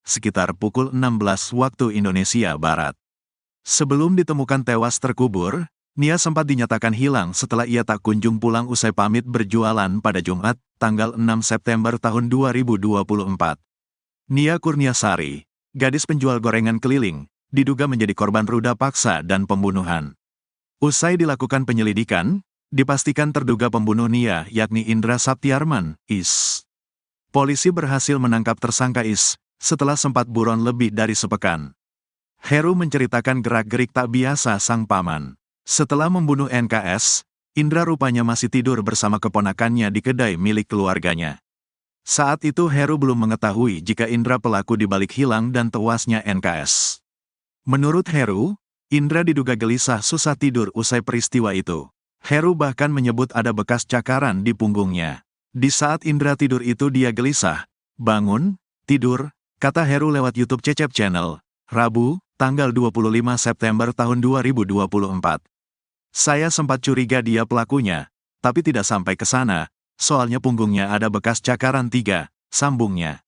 sekitar pukul 16 waktu Indonesia Barat. Sebelum ditemukan tewas terkubur, Nia sempat dinyatakan hilang setelah ia tak kunjung pulang usai pamit berjualan pada Jumat, tanggal 6 September tahun 2024. Nia Kurniasari, gadis penjual gorengan keliling, diduga menjadi korban ruda paksa dan pembunuhan. Usai dilakukan penyelidikan, dipastikan terduga pembunuh Nia yakni Indra Septiarman, Is. Polisi berhasil menangkap tersangka Is setelah sempat buron lebih dari sepekan. Heru menceritakan gerak-gerik tak biasa sang paman. Setelah membunuh NKS, Indra rupanya masih tidur bersama keponakannya di kedai milik keluarganya. Saat itu Heru belum mengetahui jika Indra pelaku dibalik hilang dan tewasnya NKS. Menurut Heru, Indra diduga gelisah susah tidur usai peristiwa itu. Heru bahkan menyebut ada bekas cakaran di punggungnya. Di saat Indra tidur itu dia gelisah. Bangun, tidur, kata Heru lewat YouTube Cecep Channel, Rabu, tanggal 25 September tahun 2024. Saya sempat curiga dia pelakunya, tapi tidak sampai ke sana, soalnya punggungnya ada bekas cakaran 3, sambungnya.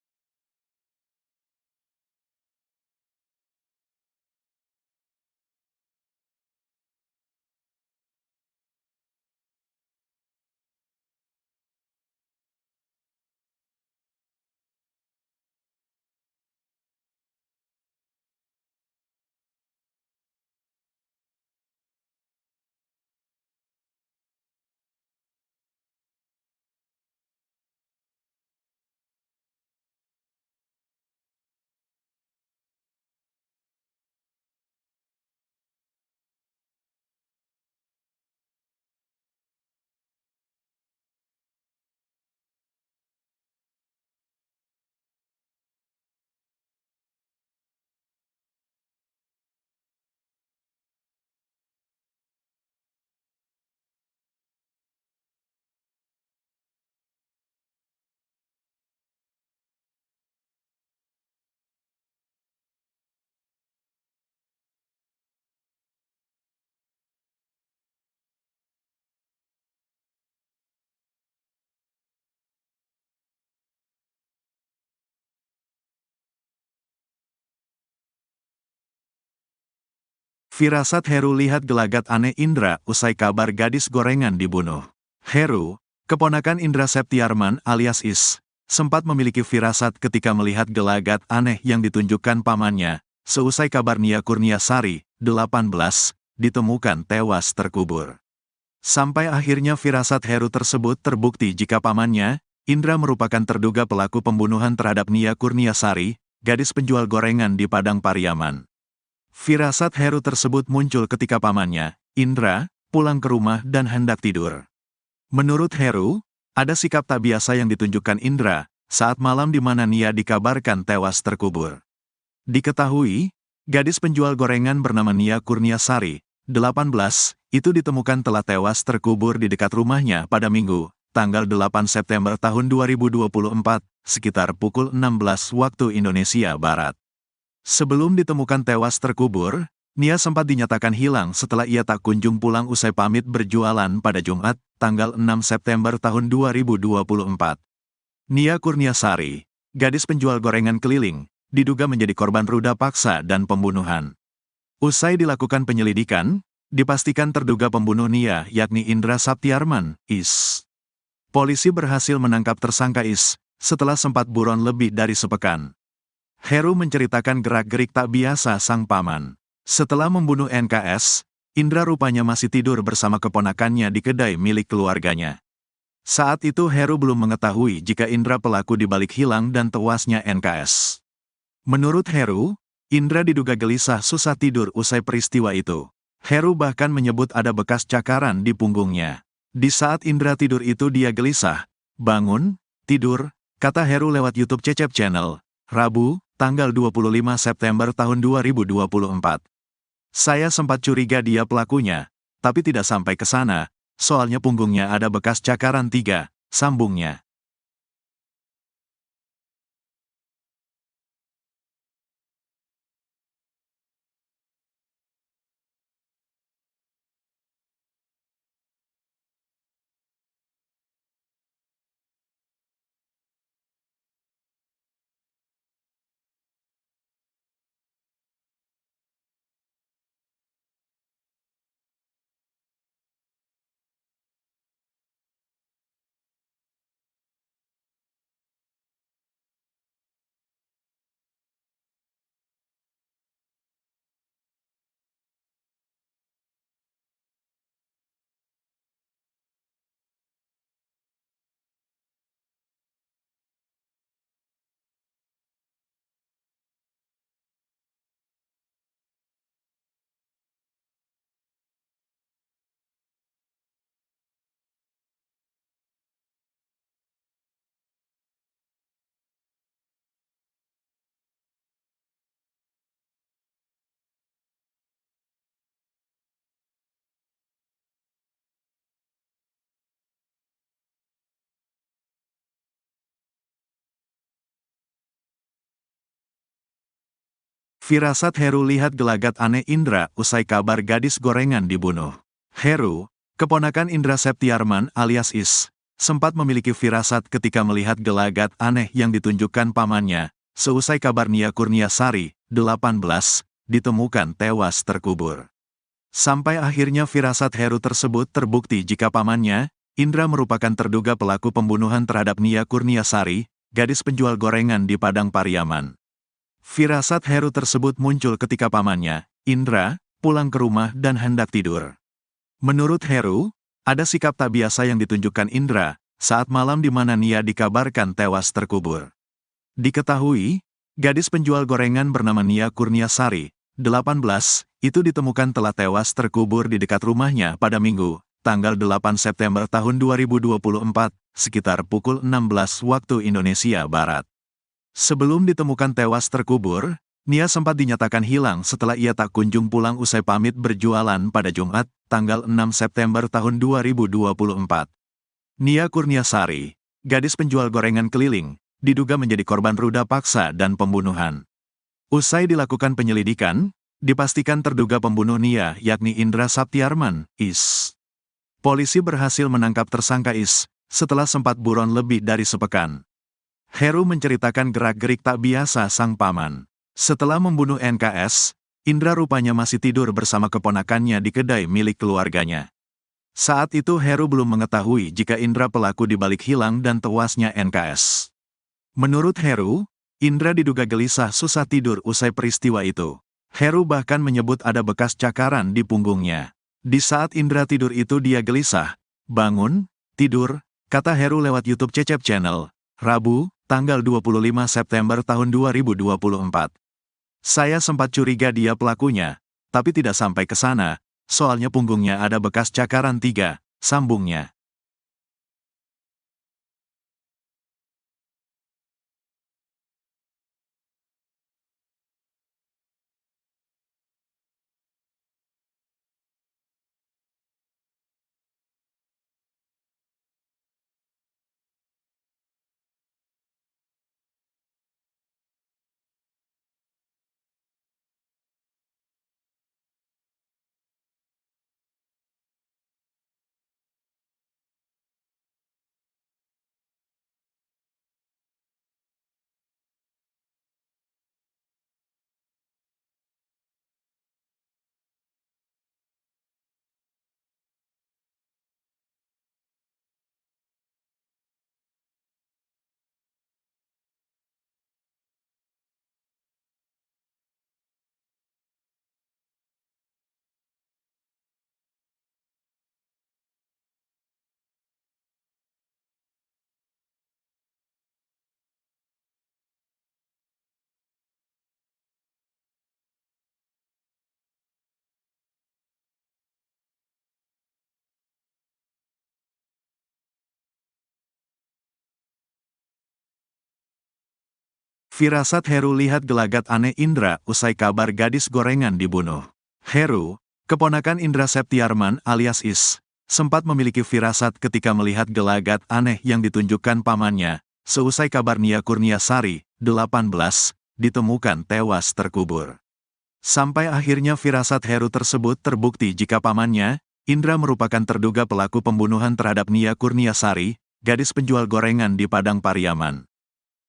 Firasat Heru lihat gelagat aneh Indra usai kabar gadis gorengan dibunuh. Heru, keponakan Indra Septiarman alias Is, sempat memiliki firasat ketika melihat gelagat aneh yang ditunjukkan pamannya, seusai kabar Nia Kurniasari, 18, ditemukan tewas terkubur. Sampai akhirnya firasat Heru tersebut terbukti jika pamannya, Indra merupakan terduga pelaku pembunuhan terhadap Nia Kurniasari, gadis penjual gorengan di Padang Pariaman. Firasat Heru tersebut muncul ketika pamannya, Indra, pulang ke rumah dan hendak tidur. Menurut Heru, ada sikap tak biasa yang ditunjukkan Indra saat malam di mana Nia dikabarkan tewas terkubur. Diketahui, gadis penjual gorengan bernama Nia Kurniasari, 18, itu ditemukan telah tewas terkubur di dekat rumahnya pada Minggu, tanggal 8 September tahun 2024, sekitar pukul 16 waktu Indonesia Barat. Sebelum ditemukan tewas terkubur, Nia sempat dinyatakan hilang setelah ia tak kunjung pulang usai pamit berjualan pada Jumat, tanggal 6 September tahun 2024. Nia Kurniasari, gadis penjual gorengan keliling, diduga menjadi korban ruda paksa dan pembunuhan. Usai dilakukan penyelidikan, dipastikan terduga pembunuh Nia yakni Indra Septiarman, Is. Polisi berhasil menangkap tersangka Is setelah sempat buron lebih dari sepekan. Heru menceritakan gerak-gerik tak biasa sang paman. Setelah membunuh NKS, Indra rupanya masih tidur bersama keponakannya di kedai milik keluarganya. Saat itu Heru belum mengetahui jika Indra pelaku di balik hilang dan tewasnya NKS. Menurut Heru, Indra diduga gelisah susah tidur usai peristiwa itu. Heru bahkan menyebut ada bekas cakaran di punggungnya. Di saat Indra tidur itu dia gelisah. Bangun, tidur, kata Heru lewat YouTube Cecep Channel, Rabu, tanggal 25 September tahun 2024. Saya sempat curiga dia pelakunya, tapi tidak sampai ke sana, soalnya punggungnya ada bekas cakaran 3, sambungnya. Firasat Heru lihat gelagat aneh Indra usai kabar gadis gorengan dibunuh. Heru, keponakan Indra Septiarman alias Is, sempat memiliki firasat ketika melihat gelagat aneh yang ditunjukkan pamannya, seusai kabar Nia Kurniasari, 18, ditemukan tewas terkubur. Sampai akhirnya firasat Heru tersebut terbukti jika pamannya, Indra merupakan terduga pelaku pembunuhan terhadap Nia Kurniasari, gadis penjual gorengan di Padang Pariaman. Firasat Heru tersebut muncul ketika pamannya, Indra, pulang ke rumah dan hendak tidur. Menurut Heru, ada sikap tak biasa yang ditunjukkan Indra saat malam di mana Nia dikabarkan tewas terkubur. Diketahui, gadis penjual gorengan bernama Nia Kurniasari, 18, itu ditemukan telah tewas terkubur di dekat rumahnya pada Minggu, tanggal 8 September tahun 2024, sekitar pukul 16 waktu Indonesia Barat. Sebelum ditemukan tewas terkubur, Nia sempat dinyatakan hilang setelah ia tak kunjung pulang usai pamit berjualan pada Jumat, tanggal 6 September tahun 2024. Nia Kurniasari, gadis penjual gorengan keliling, diduga menjadi korban ruda paksa dan pembunuhan. Usai dilakukan penyelidikan, dipastikan terduga pembunuh Nia yakni Indra Saptiarman, Is. Polisi berhasil menangkap tersangka Is, setelah sempat buron lebih dari sepekan. Heru menceritakan gerak-gerik tak biasa sang paman. Setelah membunuh NKS, Indra rupanya masih tidur bersama keponakannya di kedai milik keluarganya. Saat itu Heru belum mengetahui jika Indra pelaku di balik hilang dan tewasnya NKS. Menurut Heru, Indra diduga gelisah susah tidur usai peristiwa itu. Heru bahkan menyebut ada bekas cakaran di punggungnya. Di saat Indra tidur itu dia gelisah. Bangun, tidur, kata Heru lewat YouTube Cecep Channel, Rabu, tanggal 25 September tahun 2024. Saya sempat curiga dia pelakunya, tapi tidak sampai ke sana, soalnya punggungnya ada bekas cakaran 3, sambungnya. Firasat Heru lihat gelagat aneh Indra usai kabar gadis gorengan dibunuh. Heru, keponakan Indra Septiarman alias Is, sempat memiliki firasat ketika melihat gelagat aneh yang ditunjukkan pamannya, seusai kabar Nia Kurniasari, 18, ditemukan tewas terkubur. Sampai akhirnya firasat Heru tersebut terbukti jika pamannya, Indra merupakan terduga pelaku pembunuhan terhadap Nia Kurniasari, gadis penjual gorengan di Padang Pariaman.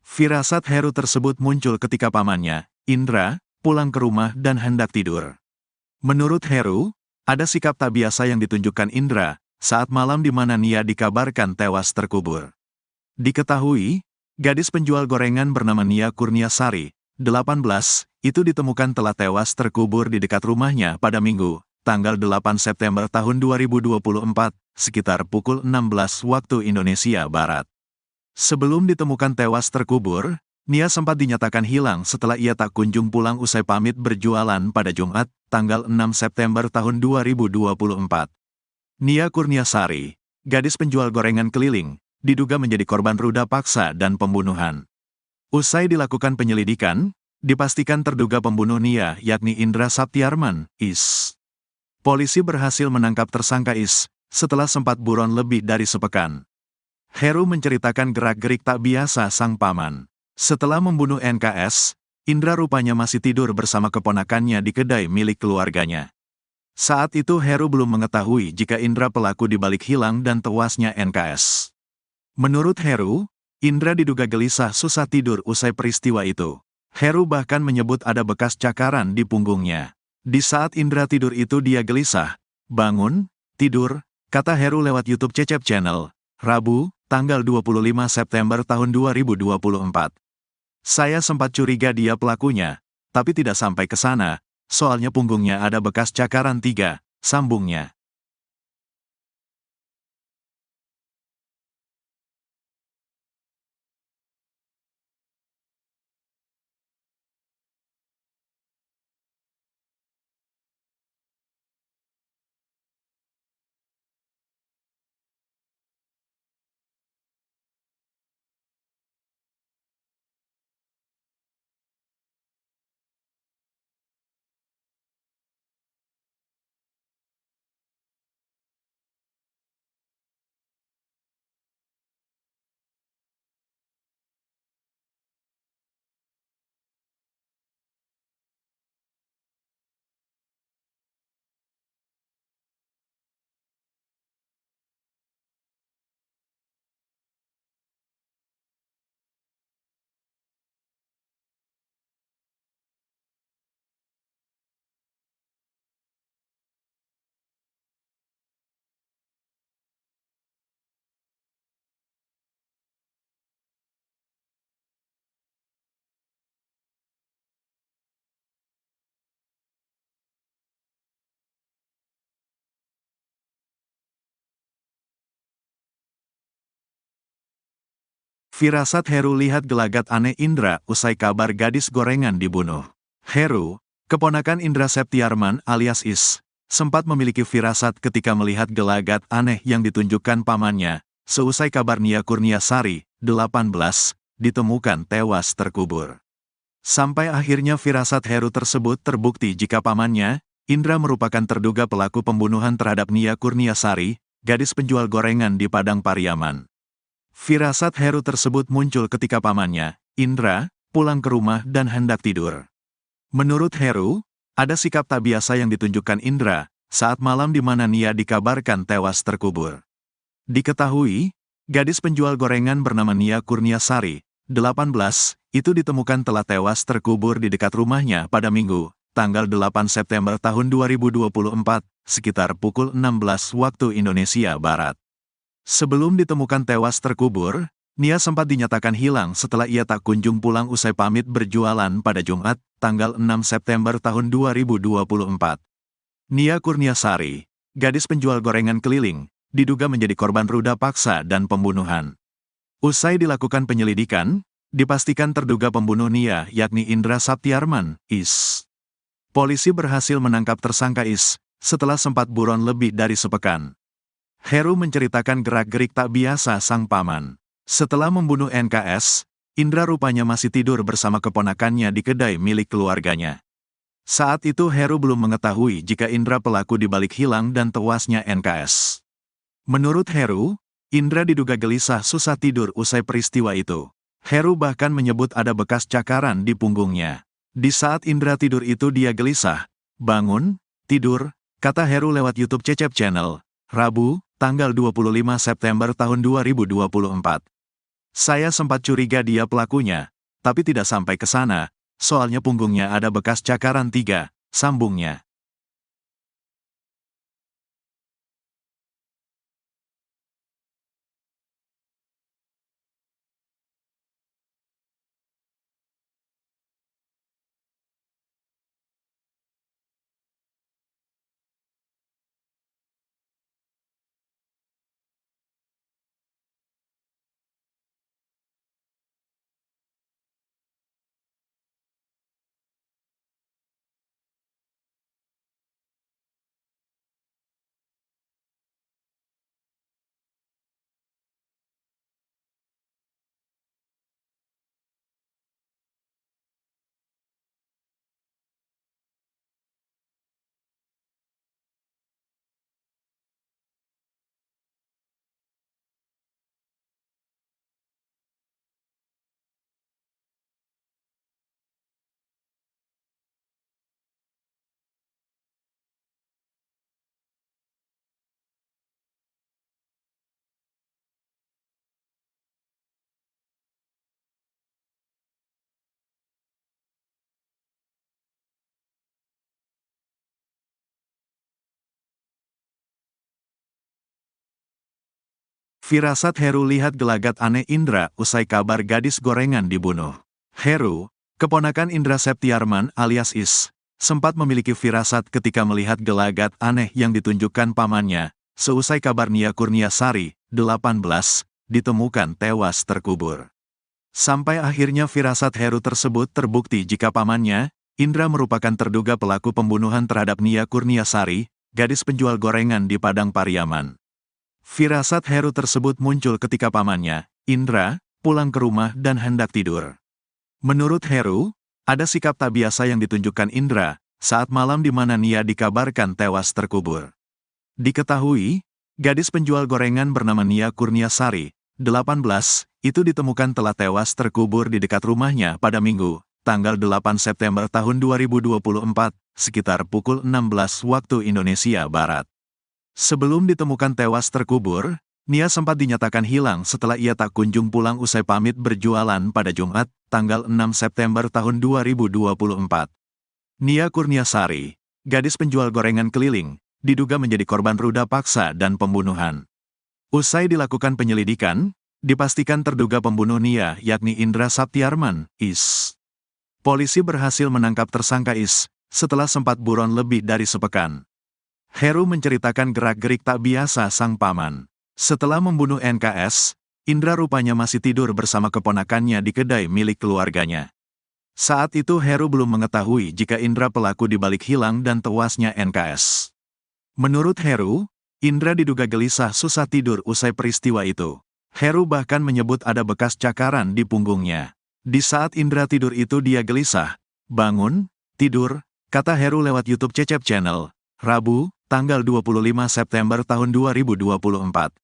Firasat Heru tersebut muncul ketika pamannya, Indra, pulang ke rumah dan hendak tidur. Menurut Heru, ada sikap tak biasa yang ditunjukkan Indra saat malam di mana Nia dikabarkan tewas terkubur. Diketahui, gadis penjual gorengan bernama Nia Kurniasari, 18, itu ditemukan telah tewas terkubur di dekat rumahnya pada Minggu, tanggal 8 September tahun 2024, sekitar pukul 16 waktu Indonesia Barat. Sebelum ditemukan tewas terkubur, Nia sempat dinyatakan hilang setelah ia tak kunjung pulang usai pamit berjualan pada Jumat, tanggal 6 September tahun 2024. Nia Kurniasari, gadis penjual gorengan keliling, diduga menjadi korban ruda paksa dan pembunuhan. Usai dilakukan penyelidikan, dipastikan terduga pembunuh Nia yakni Indra Septiarman, Is. Polisi berhasil menangkap tersangka Is setelah sempat buron lebih dari sepekan. Heru menceritakan gerak-gerik tak biasa sang paman. Setelah membunuh NKS, Indra rupanya masih tidur bersama keponakannya di kedai milik keluarganya. Saat itu Heru belum mengetahui jika Indra pelaku dibalik hilang dan tewasnya NKS. Menurut Heru, Indra diduga gelisah susah tidur usai peristiwa itu. Heru bahkan menyebut ada bekas cakaran di punggungnya. Di saat Indra tidur itu dia gelisah. Bangun, tidur, kata Heru lewat YouTube Cecep Channel, Rabu, tanggal 25 September tahun 2024. Saya sempat curiga dia pelakunya, tapi tidak sampai ke sana, soalnya punggungnya ada bekas cakaran 3, sambungnya. Firasat Heru lihat gelagat aneh Indra usai kabar gadis gorengan dibunuh. Heru, keponakan Indra Septiarman alias Is, sempat memiliki firasat ketika melihat gelagat aneh yang ditunjukkan pamannya, seusai kabar Nia Kurniasari, 18, ditemukan tewas terkubur. Sampai akhirnya firasat Heru tersebut terbukti jika pamannya, Indra merupakan terduga pelaku pembunuhan terhadap Nia Kurniasari, gadis penjual gorengan di Padang Pariaman. Firasat Heru tersebut muncul ketika pamannya, Indra, pulang ke rumah dan hendak tidur. Menurut Heru, ada sikap tak biasa yang ditunjukkan Indra saat malam di mana Nia dikabarkan tewas terkubur. Diketahui, gadis penjual gorengan bernama Nia Kurniasari, 18, itu ditemukan telah tewas terkubur di dekat rumahnya pada Minggu, tanggal 8 September tahun 2024, sekitar pukul 16 waktu Indonesia Barat. Sebelum ditemukan tewas terkubur, Nia sempat dinyatakan hilang setelah ia tak kunjung pulang usai pamit berjualan pada Jumat, tanggal 6 September tahun 2024. Nia Kurniasari, gadis penjual gorengan keliling, diduga menjadi korban ruda paksa dan pembunuhan. Usai dilakukan penyelidikan, dipastikan terduga pembunuh Nia yakni Indra Septiarman, Is. Polisi berhasil menangkap tersangka Is setelah sempat buron lebih dari sepekan. Heru menceritakan gerak-gerik tak biasa sang paman. Setelah membunuh NKS, Indra rupanya masih tidur bersama keponakannya di kedai milik keluarganya. Saat itu Heru belum mengetahui jika Indra pelaku di balik hilang dan tewasnya NKS. Menurut Heru, Indra diduga gelisah susah tidur usai peristiwa itu. Heru bahkan menyebut ada bekas cakaran di punggungnya. Di saat Indra tidur itu dia gelisah. Bangun, tidur, kata Heru lewat YouTube Cecep Channel, Rabu, tanggal 25 September tahun 2024. Saya sempat curiga dia pelakunya, tapi tidak sampai ke sana, soalnya punggungnya ada bekas cakaran 3, sambungnya. Firasat Heru lihat gelagat aneh Indra usai kabar gadis gorengan dibunuh. Heru, keponakan Indra Septiarman alias Is, sempat memiliki firasat ketika melihat gelagat aneh yang ditunjukkan pamannya, seusai kabar Nia Kurniasari, 18, ditemukan tewas terkubur. Sampai akhirnya firasat Heru tersebut terbukti jika pamannya, Indra merupakan terduga pelaku pembunuhan terhadap Nia Kurniasari, gadis penjual gorengan di Padang Pariaman. Firasat Heru tersebut muncul ketika pamannya, Indra, pulang ke rumah dan hendak tidur. Menurut Heru, ada sikap tak biasa yang ditunjukkan Indra saat malam di mana Nia dikabarkan tewas terkubur. Diketahui, gadis penjual gorengan bernama Nia Kurniasari, 18, itu ditemukan telah tewas terkubur di dekat rumahnya pada Minggu, tanggal 8 September tahun 2024, sekitar pukul 16 waktu Indonesia Barat. Sebelum ditemukan tewas terkubur, Nia sempat dinyatakan hilang setelah ia tak kunjung pulang usai pamit berjualan pada Jumat, tanggal 6 September tahun 2024. Nia Kurniasari, gadis penjual gorengan keliling, diduga menjadi korban ruda paksa dan pembunuhan. Usai dilakukan penyelidikan, dipastikan terduga pembunuh Nia yakni Indra Saptiarman, Is. Polisi berhasil menangkap tersangka Is, setelah sempat buron lebih dari sepekan. Heru menceritakan gerak-gerik tak biasa sang paman. Setelah membunuh NKS, Indra rupanya masih tidur bersama keponakannya di kedai milik keluarganya. Saat itu Heru belum mengetahui jika Indra pelaku di balik hilang dan tewasnya NKS. Menurut Heru, Indra diduga gelisah susah tidur usai peristiwa itu. Heru bahkan menyebut ada bekas cakaran di punggungnya. Di saat Indra tidur itu dia gelisah. Bangun, tidur, kata Heru lewat YouTube Cecep Channel, Rabu, tanggal 25 September tahun 2024.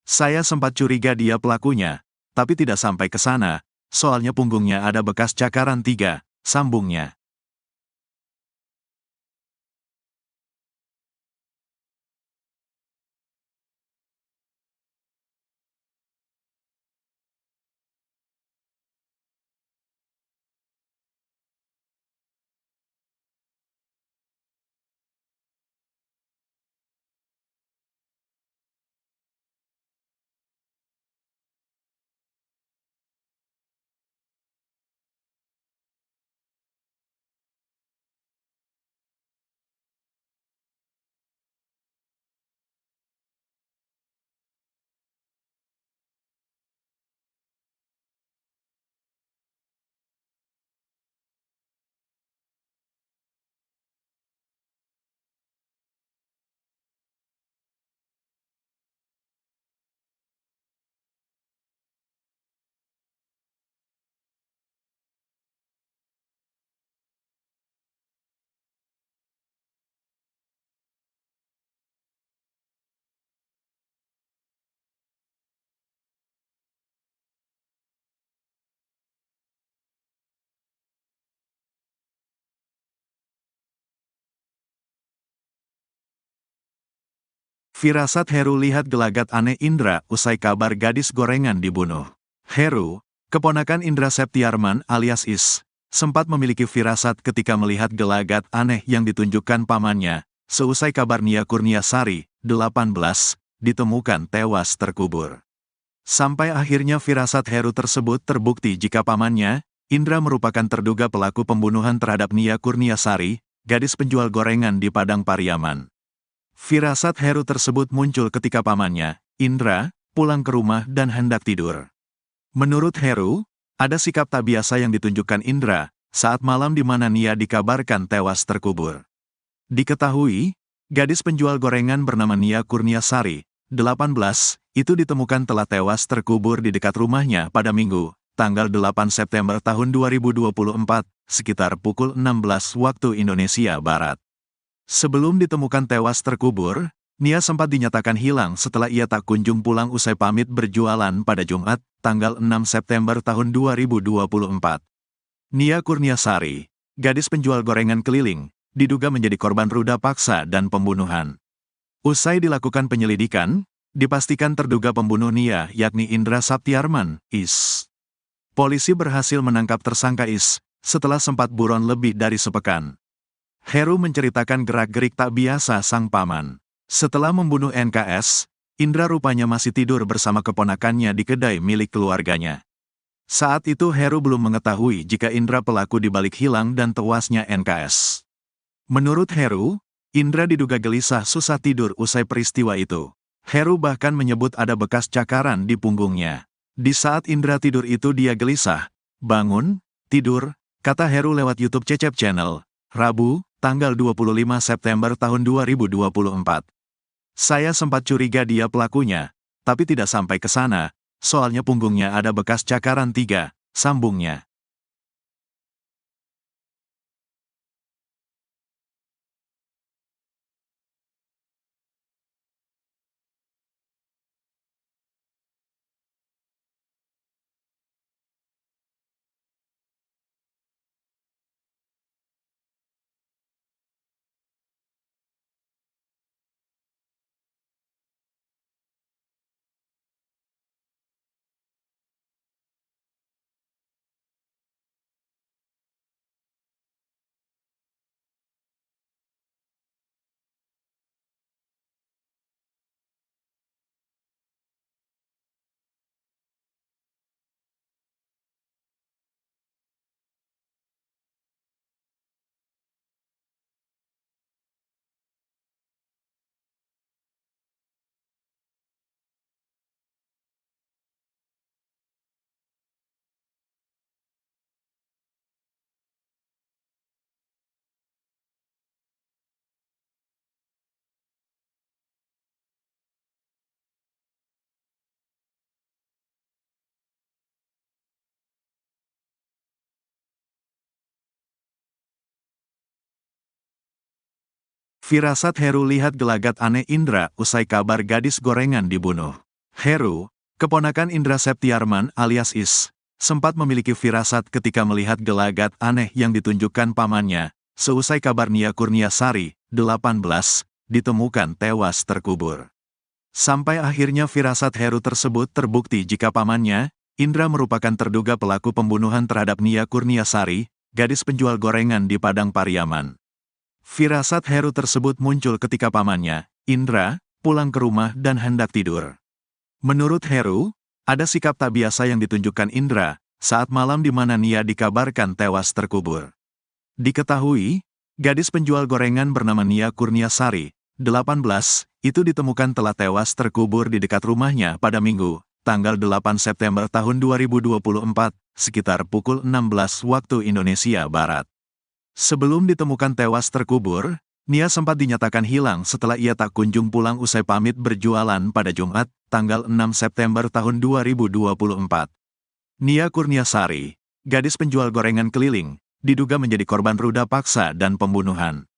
Saya sempat curiga dia pelakunya, tapi tidak sampai ke sana, soalnya punggungnya ada bekas cakaran 3, sambungnya. Firasat Heru lihat gelagat aneh Indra usai kabar gadis gorengan dibunuh. Heru, keponakan Indra Septiarman alias Is, sempat memiliki firasat ketika melihat gelagat aneh yang ditunjukkan pamannya, seusai kabar Nia Kurniasari, 18, ditemukan tewas terkubur. Sampai akhirnya firasat Heru tersebut terbukti jika pamannya, Indra merupakan terduga pelaku pembunuhan terhadap Nia Kurniasari, gadis penjual gorengan di Padang Pariaman. Firasat Heru tersebut muncul ketika pamannya, Indra, pulang ke rumah dan hendak tidur. Menurut Heru, ada sikap tak biasa yang ditunjukkan Indra saat malam di mana Nia dikabarkan tewas terkubur. Diketahui, gadis penjual gorengan bernama Nia Kurniasari, 18, itu ditemukan telah tewas terkubur di dekat rumahnya pada Minggu, tanggal 8 September tahun 2024, sekitar pukul 16 waktu Indonesia Barat. Sebelum ditemukan tewas terkubur, Nia sempat dinyatakan hilang setelah ia tak kunjung pulang usai pamit berjualan pada Jumat, tanggal 6 September tahun 2024. Nia Kurniasari, gadis penjual gorengan keliling, diduga menjadi korban ruda paksa dan pembunuhan. Usai dilakukan penyelidikan, dipastikan terduga pembunuh Nia yakni Indra Septiarman, Is. Polisi berhasil menangkap tersangka Is setelah sempat buron lebih dari sepekan. Heru menceritakan gerak-gerik tak biasa sang paman. Setelah membunuh NKS, Indra rupanya masih tidur bersama keponakannya di kedai milik keluarganya. Saat itu Heru belum mengetahui jika Indra pelaku dibalik hilang dan tewasnya NKS. Menurut Heru, Indra diduga gelisah susah tidur usai peristiwa itu. Heru bahkan menyebut ada bekas cakaran di punggungnya. Di saat Indra tidur itu dia gelisah. Bangun, tidur, kata Heru lewat YouTube Cecep Channel, Rabu, tanggal 25 September tahun 2024. Saya sempat curiga dia pelakunya, tapi tidak sampai ke sana, soalnya punggungnya ada bekas cakaran 3, sambungnya. Firasat Heru lihat gelagat aneh Indra usai kabar gadis gorengan dibunuh. Heru, keponakan Indra Septiarman alias Is, sempat memiliki firasat ketika melihat gelagat aneh yang ditunjukkan pamannya, seusai kabar Nia Kurniasari, 18, ditemukan tewas terkubur. Sampai akhirnya firasat Heru tersebut terbukti jika pamannya, Indra merupakan terduga pelaku pembunuhan terhadap Nia Kurniasari, gadis penjual gorengan di Padang Pariaman. Firasat Heru tersebut muncul ketika pamannya, Indra, pulang ke rumah dan hendak tidur. Menurut Heru, ada sikap tak biasa yang ditunjukkan Indra saat malam di mana Nia dikabarkan tewas terkubur. Diketahui, gadis penjual gorengan bernama Nia Kurniasari, 18, itu ditemukan telah tewas terkubur di dekat rumahnya pada Minggu, tanggal 8 September tahun 2024, sekitar pukul 16 waktu Indonesia Barat. Sebelum ditemukan tewas terkubur, Nia sempat dinyatakan hilang setelah ia tak kunjung pulang usai pamit berjualan pada Jumat, tanggal 6 September tahun 2024. Nia Kurniasari, gadis penjual gorengan keliling, diduga menjadi korban ruda paksa dan pembunuhan.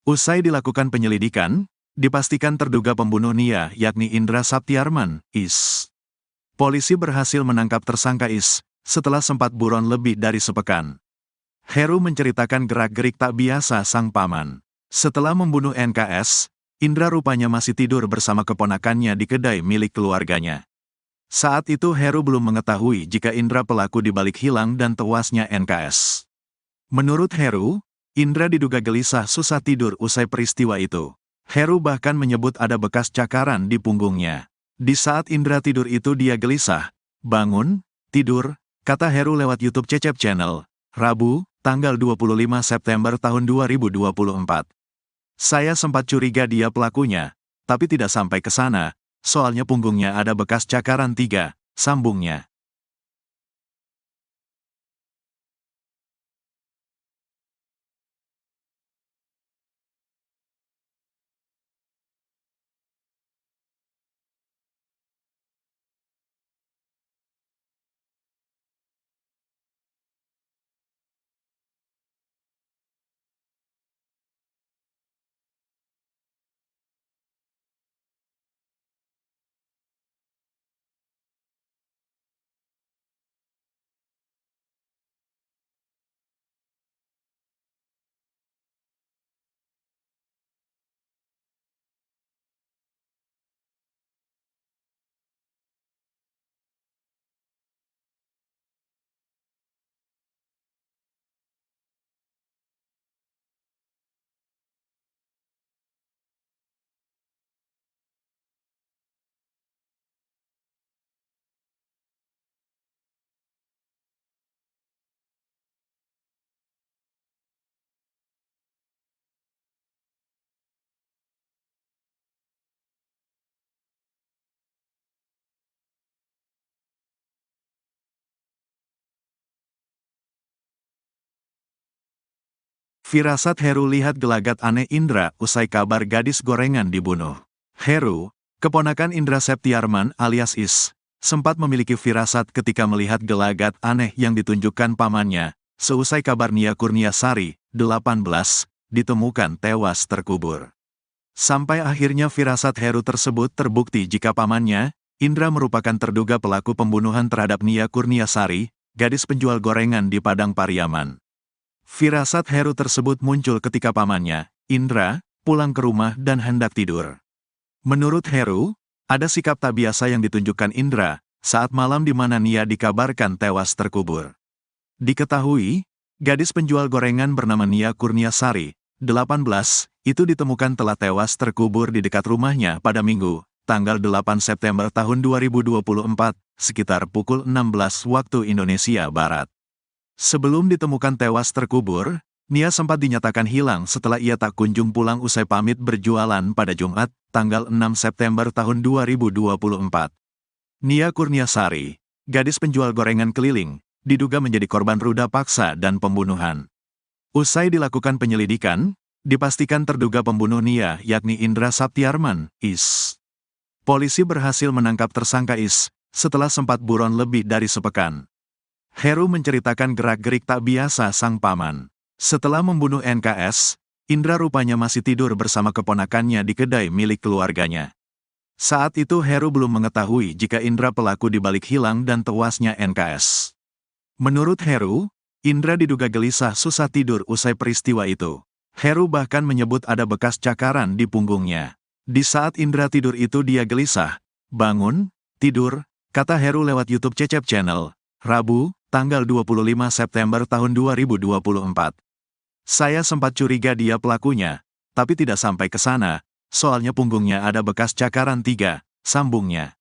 Usai dilakukan penyelidikan, dipastikan terduga pembunuh Nia yakni Indra Septiarman, Is. Polisi berhasil menangkap tersangka Is setelah sempat buron lebih dari sepekan. Heru menceritakan gerak-gerik tak biasa sang paman. Setelah membunuh NKS, Indra rupanya masih tidur bersama keponakannya di kedai milik keluarganya. Saat itu Heru belum mengetahui jika Indra pelaku dibalik hilang dan tewasnya NKS. Menurut Heru, Indra diduga gelisah susah tidur usai peristiwa itu. Heru bahkan menyebut ada bekas cakaran di punggungnya. Di saat Indra tidur itu dia gelisah. Bangun, tidur, kata Heru lewat YouTube Cecep Channel, Rabu, tanggal 25 September tahun 2024. Saya sempat curiga dia pelakunya, tapi tidak sampai ke sana, soalnya punggungnya ada bekas cakaran 3, sambungnya. Firasat Heru lihat gelagat aneh Indra usai kabar gadis gorengan dibunuh. Heru, keponakan Indra Septiarman alias Is, sempat memiliki firasat ketika melihat gelagat aneh yang ditunjukkan pamannya, seusai kabar Nia Kurniasari, 18, ditemukan tewas terkubur. Sampai akhirnya firasat Heru tersebut terbukti jika pamannya, Indra merupakan terduga pelaku pembunuhan terhadap Nia Kurniasari, gadis penjual gorengan di Padang Pariaman. Firasat Heru tersebut muncul ketika pamannya, Indra, pulang ke rumah dan hendak tidur. Menurut Heru, ada sikap tak biasa yang ditunjukkan Indra saat malam di mana Nia dikabarkan tewas terkubur. Diketahui, gadis penjual gorengan bernama Nia Kurniasari, 18, itu ditemukan telah tewas terkubur di dekat rumahnya pada Minggu, tanggal 8 September tahun 2024, sekitar pukul 16 waktu Indonesia Barat. Sebelum ditemukan tewas terkubur, Nia sempat dinyatakan hilang setelah ia tak kunjung pulang usai pamit berjualan pada Jumat, tanggal 6 September tahun 2024. Nia Kurniasari, gadis penjual gorengan keliling, diduga menjadi korban ruda paksa dan pembunuhan. Usai dilakukan penyelidikan, dipastikan terduga pembunuh Nia yakni Indra Saptiarman, Is. Polisi berhasil menangkap tersangka Is, setelah sempat buron lebih dari sepekan. Heru menceritakan gerak-gerik tak biasa sang paman. Setelah membunuh NKS, Indra rupanya masih tidur bersama keponakannya di kedai milik keluarganya. Saat itu Heru belum mengetahui jika Indra pelaku dibalik hilang dan tewasnya NKS. Menurut Heru, Indra diduga gelisah susah tidur usai peristiwa itu. Heru bahkan menyebut ada bekas cakaran di punggungnya. Di saat Indra tidur itu dia gelisah. Bangun, tidur, kata Heru lewat YouTube Cecep Channel, Rabu, tanggal 25 September tahun 2024. Saya sempat curiga dia pelakunya, tapi tidak sampai ke sana, soalnya punggungnya ada bekas cakaran 3, sambungnya.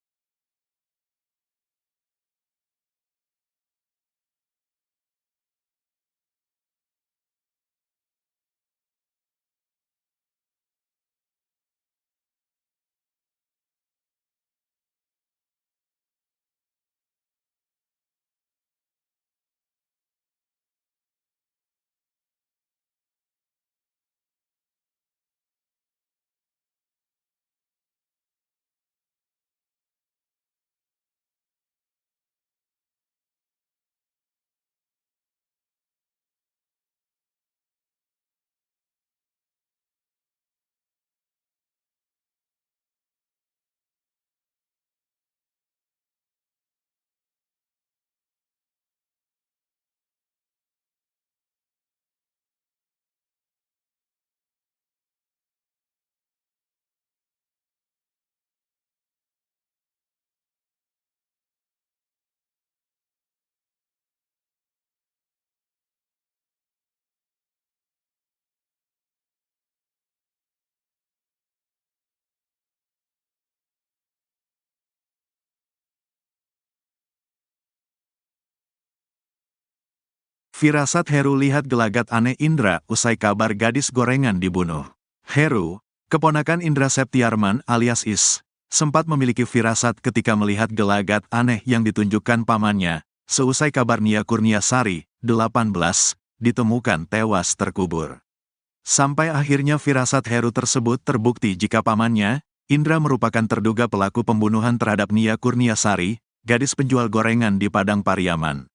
Firasat Heru lihat gelagat aneh Indra usai kabar gadis gorengan dibunuh. Heru, keponakan Indra Septiarman alias Is, sempat memiliki firasat ketika melihat gelagat aneh yang ditunjukkan pamannya, seusai kabar Nia Kurniasari, 18, ditemukan tewas terkubur. Sampai akhirnya firasat Heru tersebut terbukti jika pamannya, Indra merupakan terduga pelaku pembunuhan terhadap Nia Kurniasari, gadis penjual gorengan di Padang Pariaman.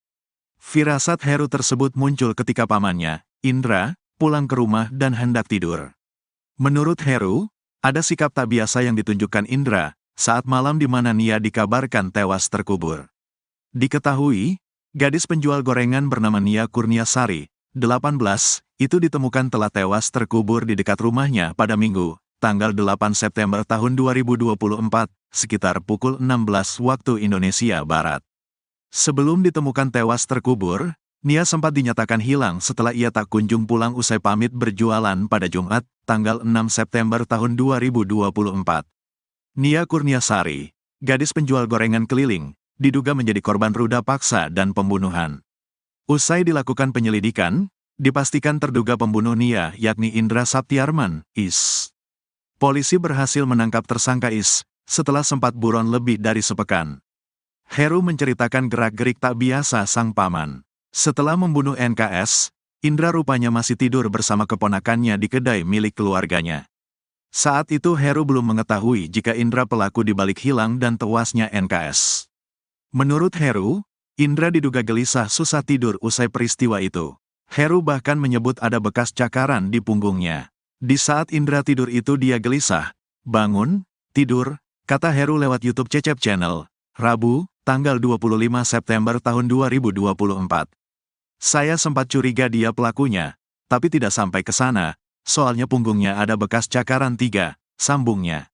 Firasat Heru tersebut muncul ketika pamannya, Indra, pulang ke rumah dan hendak tidur. Menurut Heru, ada sikap tak biasa yang ditunjukkan Indra saat malam di mana Nia dikabarkan tewas terkubur. Diketahui, gadis penjual gorengan bernama Nia Kurniasari, 18, itu ditemukan telah tewas terkubur di dekat rumahnya pada Minggu, tanggal 8 September tahun 2024, sekitar pukul 16 waktu Indonesia Barat. Sebelum ditemukan tewas terkubur, Nia sempat dinyatakan hilang setelah ia tak kunjung pulang usai pamit berjualan pada Jumat, tanggal 6 September tahun 2024. Nia Kurniasari, gadis penjual gorengan keliling, diduga menjadi korban ruda paksa dan pembunuhan. Usai dilakukan penyelidikan, dipastikan terduga pembunuh Nia yakni Indra Septiarman, Is. Polisi berhasil menangkap tersangka Is setelah sempat buron lebih dari sepekan. Heru menceritakan gerak-gerik tak biasa sang paman. Setelah membunuh NKS, Indra rupanya masih tidur bersama keponakannya di kedai milik keluarganya. Saat itu Heru belum mengetahui jika Indra pelaku di balik hilang dan tewasnya NKS. Menurut Heru, Indra diduga gelisah susah tidur usai peristiwa itu. Heru bahkan menyebut ada bekas cakaran di punggungnya. Di saat Indra tidur itu dia gelisah. Bangun, tidur, kata Heru lewat YouTube Cecep Channel, Rabu, tanggal 25 September tahun 2024. Saya sempat curiga dia pelakunya, tapi tidak sampai ke sana, soalnya punggungnya ada bekas cakaran 3, sambungnya.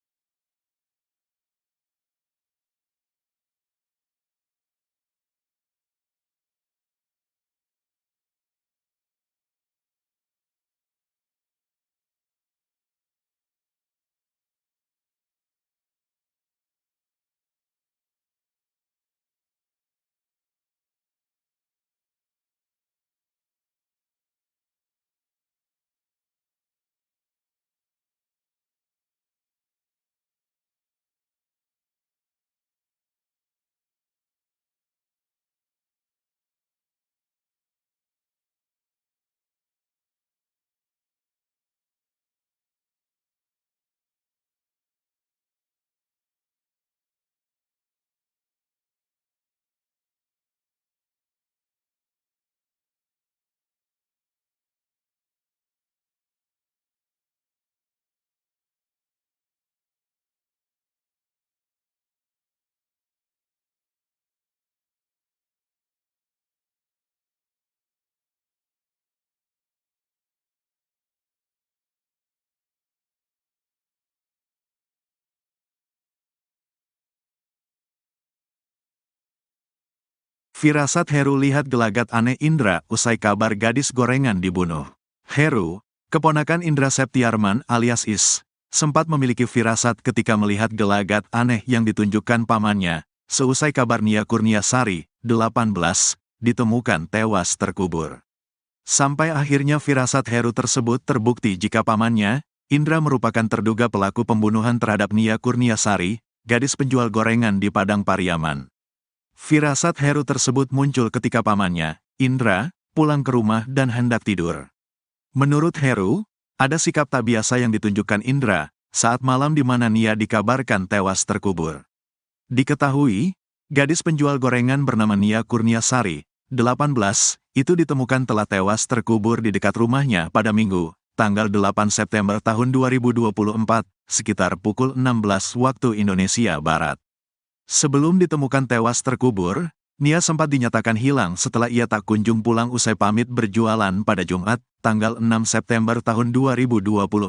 Firasat Heru lihat gelagat aneh Indra usai kabar gadis gorengan dibunuh. Heru, keponakan Indra Septiarman alias Is, sempat memiliki firasat ketika melihat gelagat aneh yang ditunjukkan pamannya, seusai kabar Nia Kurniasari, 18, ditemukan tewas terkubur. Sampai akhirnya firasat Heru tersebut terbukti jika pamannya, Indra merupakan terduga pelaku pembunuhan terhadap Nia Kurniasari, gadis penjual gorengan di Padang Pariaman. Firasat Heru tersebut muncul ketika pamannya, Indra, pulang ke rumah dan hendak tidur. Menurut Heru, ada sikap tak biasa yang ditunjukkan Indra saat malam di mana Nia dikabarkan tewas terkubur. Diketahui, gadis penjual gorengan bernama Nia Kurniasari, 18, itu ditemukan telah tewas terkubur di dekat rumahnya pada Minggu, tanggal 8 September tahun 2024, sekitar pukul 16 waktu Indonesia Barat. Sebelum ditemukan tewas terkubur, Nia sempat dinyatakan hilang setelah ia tak kunjung pulang usai pamit berjualan pada Jumat, tanggal 6 September tahun 2024.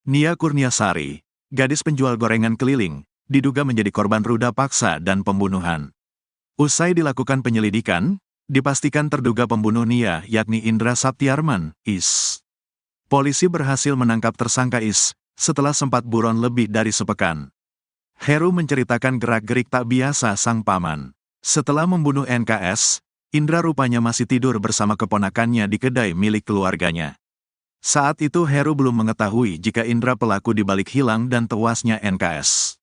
Nia Kurniasari, gadis penjual gorengan keliling, diduga menjadi korban ruda paksa dan pembunuhan. Usai dilakukan penyelidikan, dipastikan terduga pembunuh Nia yakni Indra Septiarman, Is. Polisi berhasil menangkap tersangka Is setelah sempat buron lebih dari sepekan. Heru menceritakan gerak-gerik tak biasa sang paman. Setelah membunuh NKS, Indra rupanya masih tidur bersama keponakannya di kedai milik keluarganya. Saat itu Heru belum mengetahui jika Indra pelaku di balik hilang dan tewasnya NKS.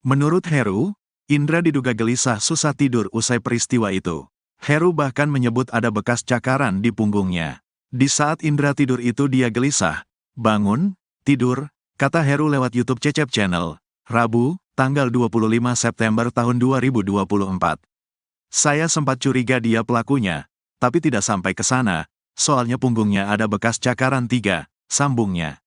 Menurut Heru, Indra diduga gelisah susah tidur usai peristiwa itu. Heru bahkan menyebut ada bekas cakaran di punggungnya. Di saat Indra tidur itu dia gelisah. Bangun, tidur, kata Heru lewat YouTube Cecep Channel, Rabu, tanggal 25 September tahun 2024. Saya sempat curiga dia pelakunya, tapi tidak sampai ke sana, soalnya punggungnya ada bekas cakaran 3, sambungnya.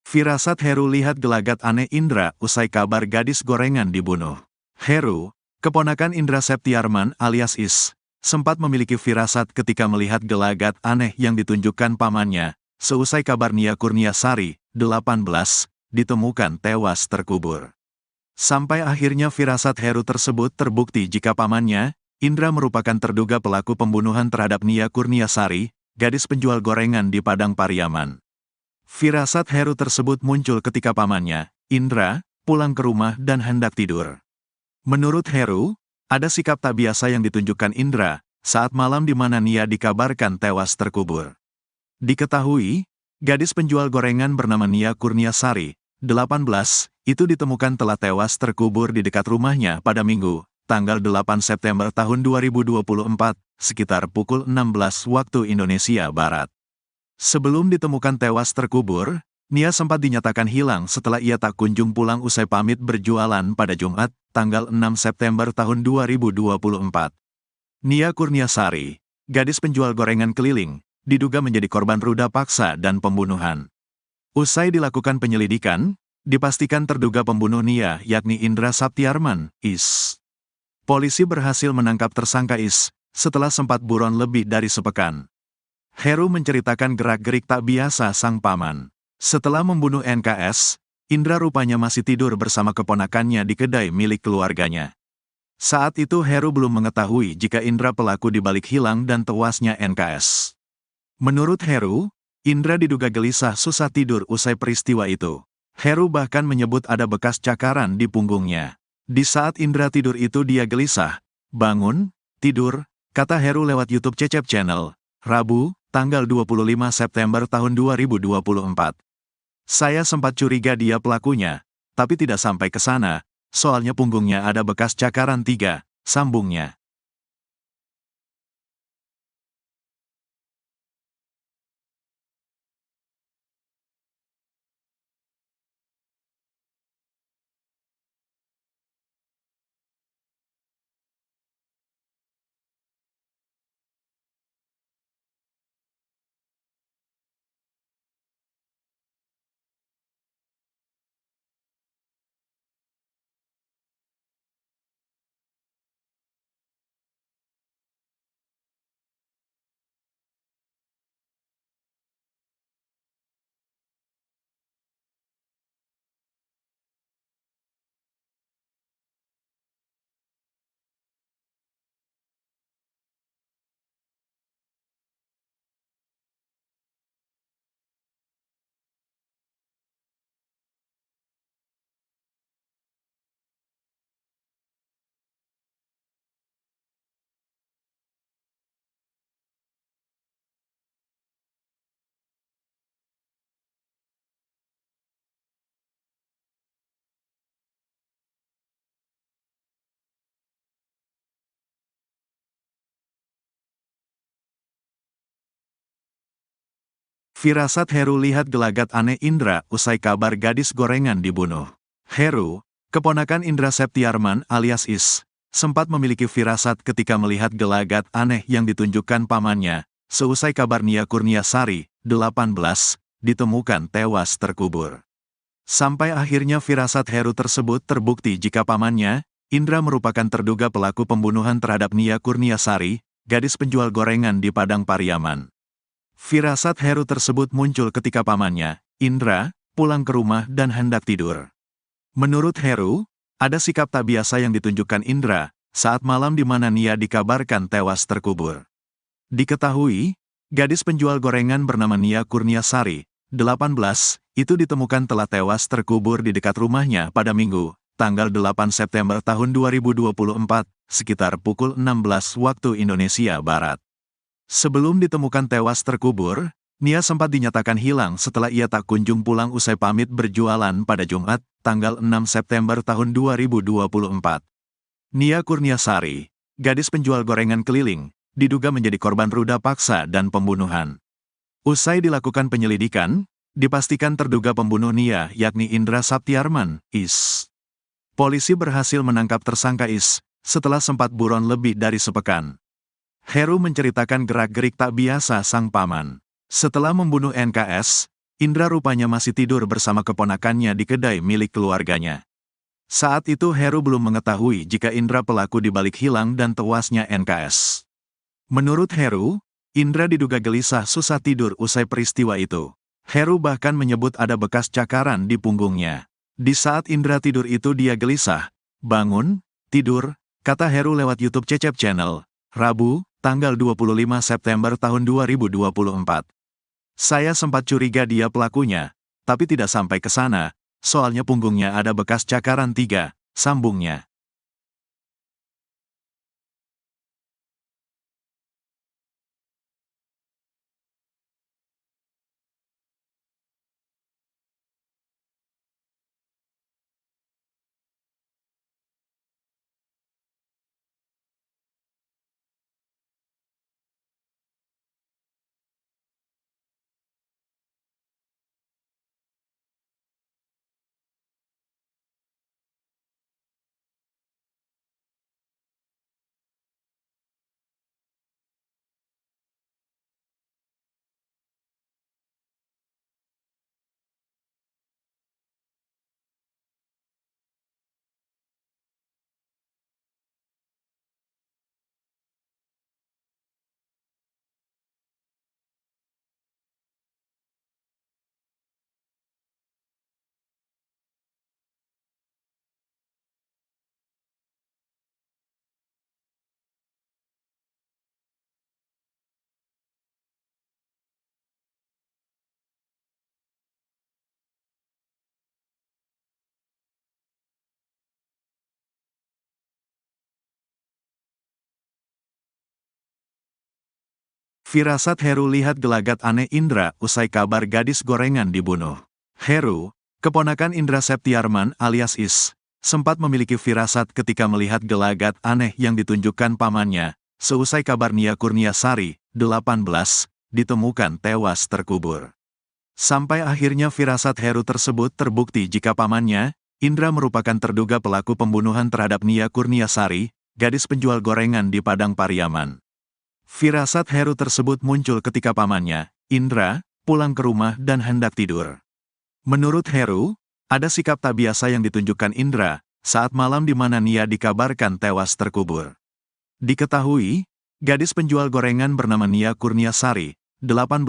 Firasat Heru lihat gelagat aneh Indra usai kabar gadis gorengan dibunuh. Heru, keponakan Indra Septiarman alias Is, sempat memiliki firasat ketika melihat gelagat aneh yang ditunjukkan pamannya, seusai kabar Nia Kurniasari, 18, ditemukan tewas terkubur. Sampai akhirnya firasat Heru tersebut terbukti jika pamannya, Indra merupakan terduga pelaku pembunuhan terhadap Nia Kurniasari, gadis penjual gorengan di Padang Pariaman. Firasat Heru tersebut muncul ketika pamannya, Indra, pulang ke rumah dan hendak tidur. Menurut Heru, ada sikap tak biasa yang ditunjukkan Indra saat malam di mana Nia dikabarkan tewas terkubur. Diketahui, gadis penjual gorengan bernama Nia Kurniasari, 18, itu ditemukan telah tewas terkubur di dekat rumahnya pada Minggu, tanggal 8 September tahun 2024, sekitar pukul 16 waktu Indonesia Barat. Sebelum ditemukan tewas terkubur, Nia sempat dinyatakan hilang setelah ia tak kunjung pulang usai pamit berjualan pada Jumat, tanggal 6 September tahun 2024. Nia Kurniasari, gadis penjual gorengan keliling, diduga menjadi korban ruda paksa dan pembunuhan. Usai dilakukan penyelidikan, dipastikan terduga pembunuh Nia yakni Indra Saptiarman, Is. Polisi berhasil menangkap tersangka Is, setelah sempat buron lebih dari sepekan. Heru menceritakan gerak-gerik tak biasa sang paman. Setelah membunuh NKS, Indra rupanya masih tidur bersama keponakannya di kedai milik keluarganya. Saat itu Heru belum mengetahui jika Indra pelaku di balik hilang dan tewasnya NKS. Menurut Heru, Indra diduga gelisah susah tidur usai peristiwa itu. Heru bahkan menyebut ada bekas cakaran di punggungnya. Di saat Indra tidur itu dia gelisah. Bangun, tidur, kata Heru lewat YouTube Cecep Channel, Rabu, tanggal 25 September tahun 2024. Saya sempat curiga dia pelakunya, tapi tidak sampai ke sana, soalnya punggungnya ada bekas cakaran 3, sambungnya. Firasat Heru lihat gelagat aneh Indra usai kabar gadis gorengan dibunuh. Heru, keponakan Indra Septiarman alias Is, sempat memiliki firasat ketika melihat gelagat aneh yang ditunjukkan pamannya, seusai kabar Nia Kurniasari, 18, ditemukan tewas terkubur. Sampai akhirnya firasat Heru tersebut terbukti jika pamannya, Indra merupakan terduga pelaku pembunuhan terhadap Nia Kurniasari, gadis penjual gorengan di Padang Pariaman. Firasat Heru tersebut muncul ketika pamannya, Indra, pulang ke rumah dan hendak tidur. Menurut Heru, ada sikap tak biasa yang ditunjukkan Indra saat malam di mana Nia dikabarkan tewas terkubur. Diketahui, gadis penjual gorengan bernama Nia Kurniasari, 18, itu ditemukan telah tewas terkubur di dekat rumahnya pada Minggu, tanggal 8 September tahun 2024, sekitar pukul 16 waktu Indonesia Barat. Sebelum ditemukan tewas terkubur, Nia sempat dinyatakan hilang setelah ia tak kunjung pulang usai pamit berjualan pada Jumat, tanggal 6 September tahun 2024. Nia Kurniasari, gadis penjual gorengan keliling, diduga menjadi korban ruda paksa dan pembunuhan. Usai dilakukan penyelidikan, dipastikan terduga pembunuh Nia yakni Indra Septiarman, Is. Polisi berhasil menangkap tersangka Is setelah sempat buron lebih dari sepekan. Heru menceritakan gerak-gerik tak biasa sang paman. Setelah membunuh NKS, Indra rupanya masih tidur bersama keponakannya di kedai milik keluarganya. Saat itu Heru belum mengetahui jika Indra pelaku di balik hilang dan tewasnya NKS. Menurut Heru, Indra diduga gelisah susah tidur usai peristiwa itu. Heru bahkan menyebut ada bekas cakaran di punggungnya. Di saat Indra tidur itu dia gelisah. Bangun, tidur, kata Heru lewat YouTube Cecep Channel, Rabu, tanggal 25 September tahun 2024. Saya sempat curiga dia pelakunya, tapi tidak sampai ke sana, soalnya punggungnya ada bekas cakaran 3, sambungnya. Firasat Heru lihat gelagat aneh Indra usai kabar gadis gorengan dibunuh. Heru, keponakan Indra Septiarman alias Is, sempat memiliki firasat ketika melihat gelagat aneh yang ditunjukkan pamannya, seusai kabar Nia Kurniasari, 18, ditemukan tewas terkubur. Sampai akhirnya firasat Heru tersebut terbukti jika pamannya, Indra merupakan terduga pelaku pembunuhan terhadap Nia Kurniasari, gadis penjual gorengan di Padang Pariaman. Firasat Heru tersebut muncul ketika pamannya, Indra, pulang ke rumah dan hendak tidur. Menurut Heru, ada sikap tak biasa yang ditunjukkan Indra saat malam di mana Nia dikabarkan tewas terkubur. Diketahui, gadis penjual gorengan bernama Nia Kurniasari, 18,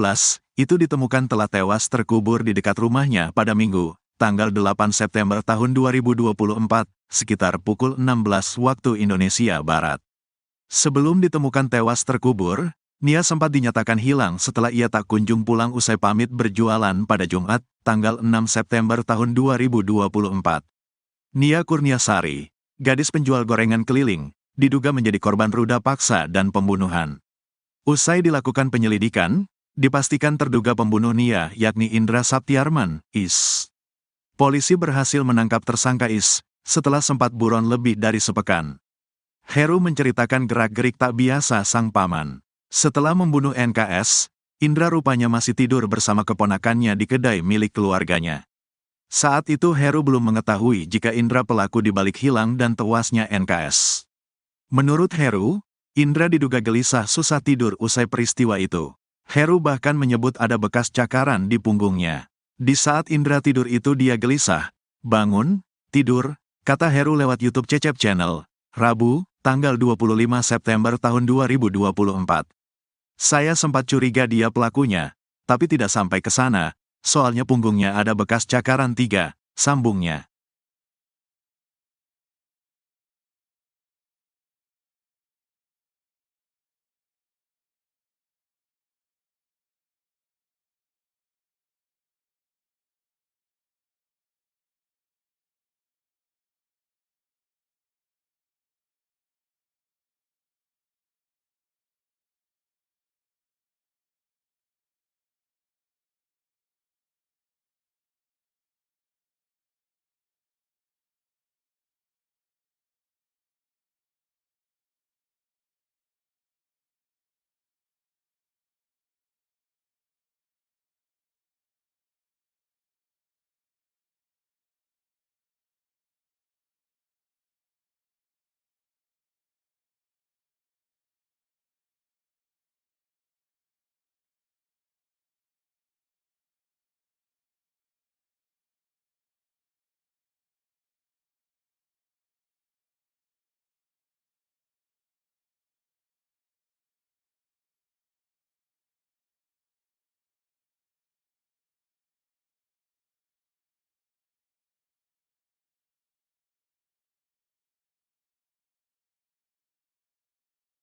itu ditemukan telah tewas terkubur di dekat rumahnya pada Minggu, tanggal 8 September tahun 2024, sekitar pukul 16 waktu Indonesia Barat. Sebelum ditemukan tewas terkubur, Nia sempat dinyatakan hilang setelah ia tak kunjung pulang usai pamit berjualan pada Jumat, tanggal 6 September tahun 2024. Nia Kurniasari, gadis penjual gorengan keliling, diduga menjadi korban ruda paksa dan pembunuhan. Usai dilakukan penyelidikan, dipastikan terduga pembunuh Nia yakni Indra Septiarman, Is. Polisi berhasil menangkap tersangka Is setelah sempat buron lebih dari sepekan. Heru menceritakan gerak-gerik tak biasa sang paman. Setelah membunuh NKS, Indra rupanya masih tidur bersama keponakannya di kedai milik keluarganya. Saat itu Heru belum mengetahui jika Indra pelaku di balik hilang dan tewasnya NKS. Menurut Heru, Indra diduga gelisah susah tidur usai peristiwa itu. Heru bahkan menyebut ada bekas cakaran di punggungnya. Di saat Indra tidur itu dia gelisah. Bangun, tidur, kata Heru lewat YouTube Cecep Channel, Rabu, tanggal 25 September tahun 2024. Saya sempat curiga dia pelakunya, tapi tidak sampai ke sana, soalnya punggungnya ada bekas cakaran 3, sambungnya.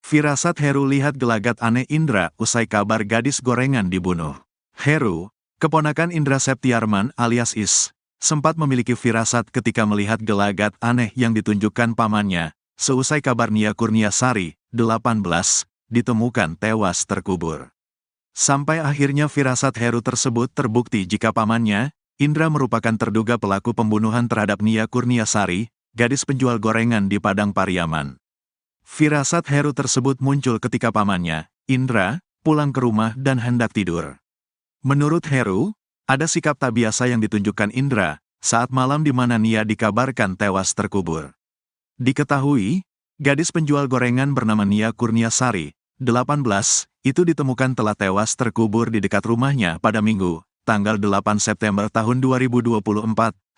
Firasat Heru lihat gelagat aneh Indra usai kabar gadis gorengan dibunuh. Heru, keponakan Indra Septiarman alias Is, sempat memiliki firasat ketika melihat gelagat aneh yang ditunjukkan pamannya, seusai kabar Nia Kurniasari, 18, ditemukan tewas terkubur. Sampai akhirnya firasat Heru tersebut terbukti jika pamannya, Indra merupakan terduga pelaku pembunuhan terhadap Nia Kurniasari, gadis penjual gorengan di Padang Pariaman. Firasat Heru tersebut muncul ketika pamannya, Indra, pulang ke rumah dan hendak tidur. Menurut Heru, ada sikap tak biasa yang ditunjukkan Indra saat malam di mana Nia dikabarkan tewas terkubur. Diketahui, gadis penjual gorengan bernama Nia Kurniasari, 18, itu ditemukan telah tewas terkubur di dekat rumahnya pada Minggu, tanggal 8 September tahun 2024,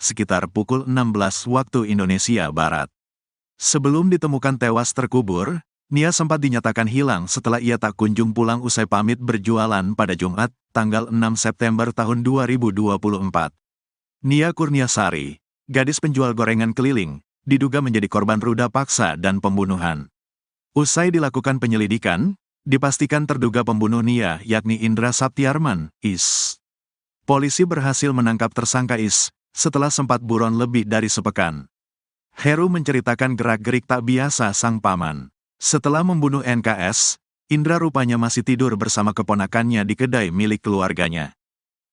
sekitar pukul 16 waktu Indonesia Barat. Sebelum ditemukan tewas terkubur, Nia sempat dinyatakan hilang setelah ia tak kunjung pulang usai pamit berjualan pada Jumat, tanggal 6 September tahun 2024. Nia Kurniasari, gadis penjual gorengan keliling, diduga menjadi korban ruda paksa dan pembunuhan. Usai dilakukan penyelidikan, dipastikan terduga pembunuh Nia yakni Indra Saptiarman, Is. Polisi berhasil menangkap tersangka Is, setelah sempat buron lebih dari sepekan. Heru menceritakan gerak-gerik tak biasa sang paman. Setelah membunuh NKS, Indra rupanya masih tidur bersama keponakannya di kedai milik keluarganya.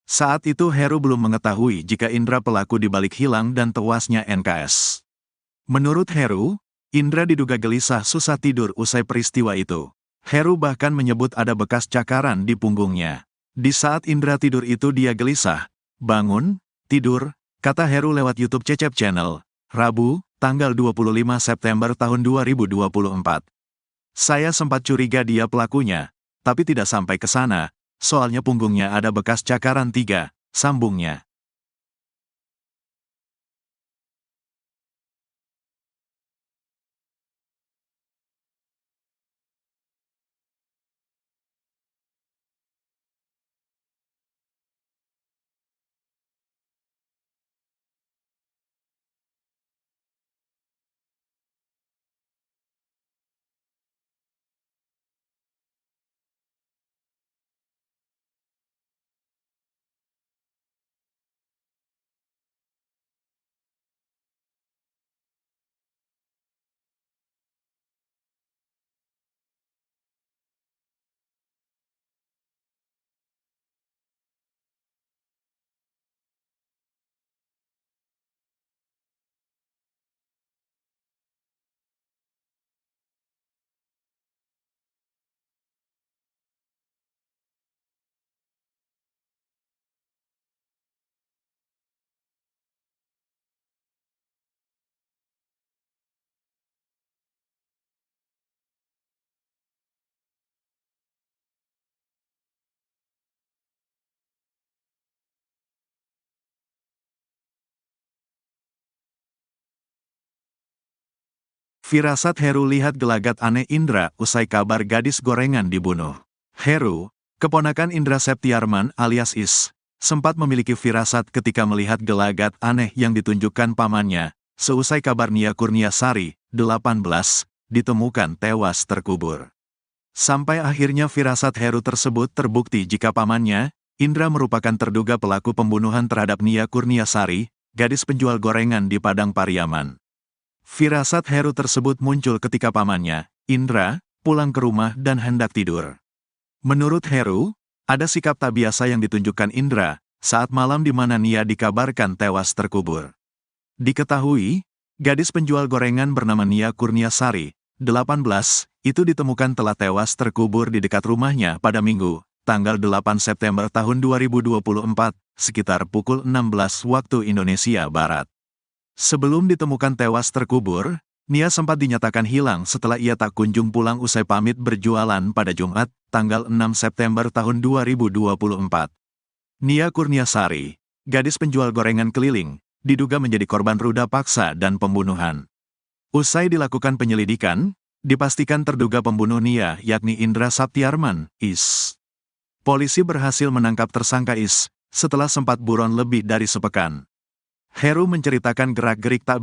Saat itu Heru belum mengetahui jika Indra pelaku di balik hilang dan tewasnya NKS. Menurut Heru, Indra diduga gelisah susah tidur usai peristiwa itu. Heru bahkan menyebut ada bekas cakaran di punggungnya. Di saat Indra tidur itu dia gelisah. Bangun, tidur, kata Heru lewat YouTube Cecep Channel, Rabu, tanggal 25 September tahun 2024. Saya sempat curiga dia pelakunya, tapi tidak sampai ke sana, soalnya punggungnya ada bekas cakaran 3, sambungnya. Firasat Heru lihat gelagat aneh Indra usai kabar gadis gorengan dibunuh. Heru, keponakan Indra Septiarman alias Is, sempat memiliki firasat ketika melihat gelagat aneh yang ditunjukkan pamannya, seusai kabar Nia Kurniasari, 18, ditemukan tewas terkubur. Sampai akhirnya firasat Heru tersebut terbukti jika pamannya, Indra merupakan terduga pelaku pembunuhan terhadap Nia Kurniasari, gadis penjual gorengan di Padang Pariaman. Firasat Heru tersebut muncul ketika pamannya, Indra, pulang ke rumah dan hendak tidur. Menurut Heru, ada sikap tak biasa yang ditunjukkan Indra saat malam di mana Nia dikabarkan tewas terkubur. Diketahui, gadis penjual gorengan bernama Nia Kurniasari, 18, itu ditemukan telah tewas terkubur di dekat rumahnya pada Minggu, tanggal 8 September tahun 2024, sekitar pukul 16 waktu Indonesia Barat. Sebelum ditemukan tewas terkubur, Nia sempat dinyatakan hilang setelah ia tak kunjung pulang usai pamit berjualan pada Jumat, tanggal 6 September tahun 2024. Nia Kurniasari, gadis penjual gorengan keliling, diduga menjadi korban ruda paksa dan pembunuhan. Usai dilakukan penyelidikan, dipastikan terduga pembunuh Nia yakni Indra Septiarman, Is. Polisi berhasil menangkap tersangka Is, setelah sempat buron lebih dari sepekan. Heru menceritakan gerak-gerik tak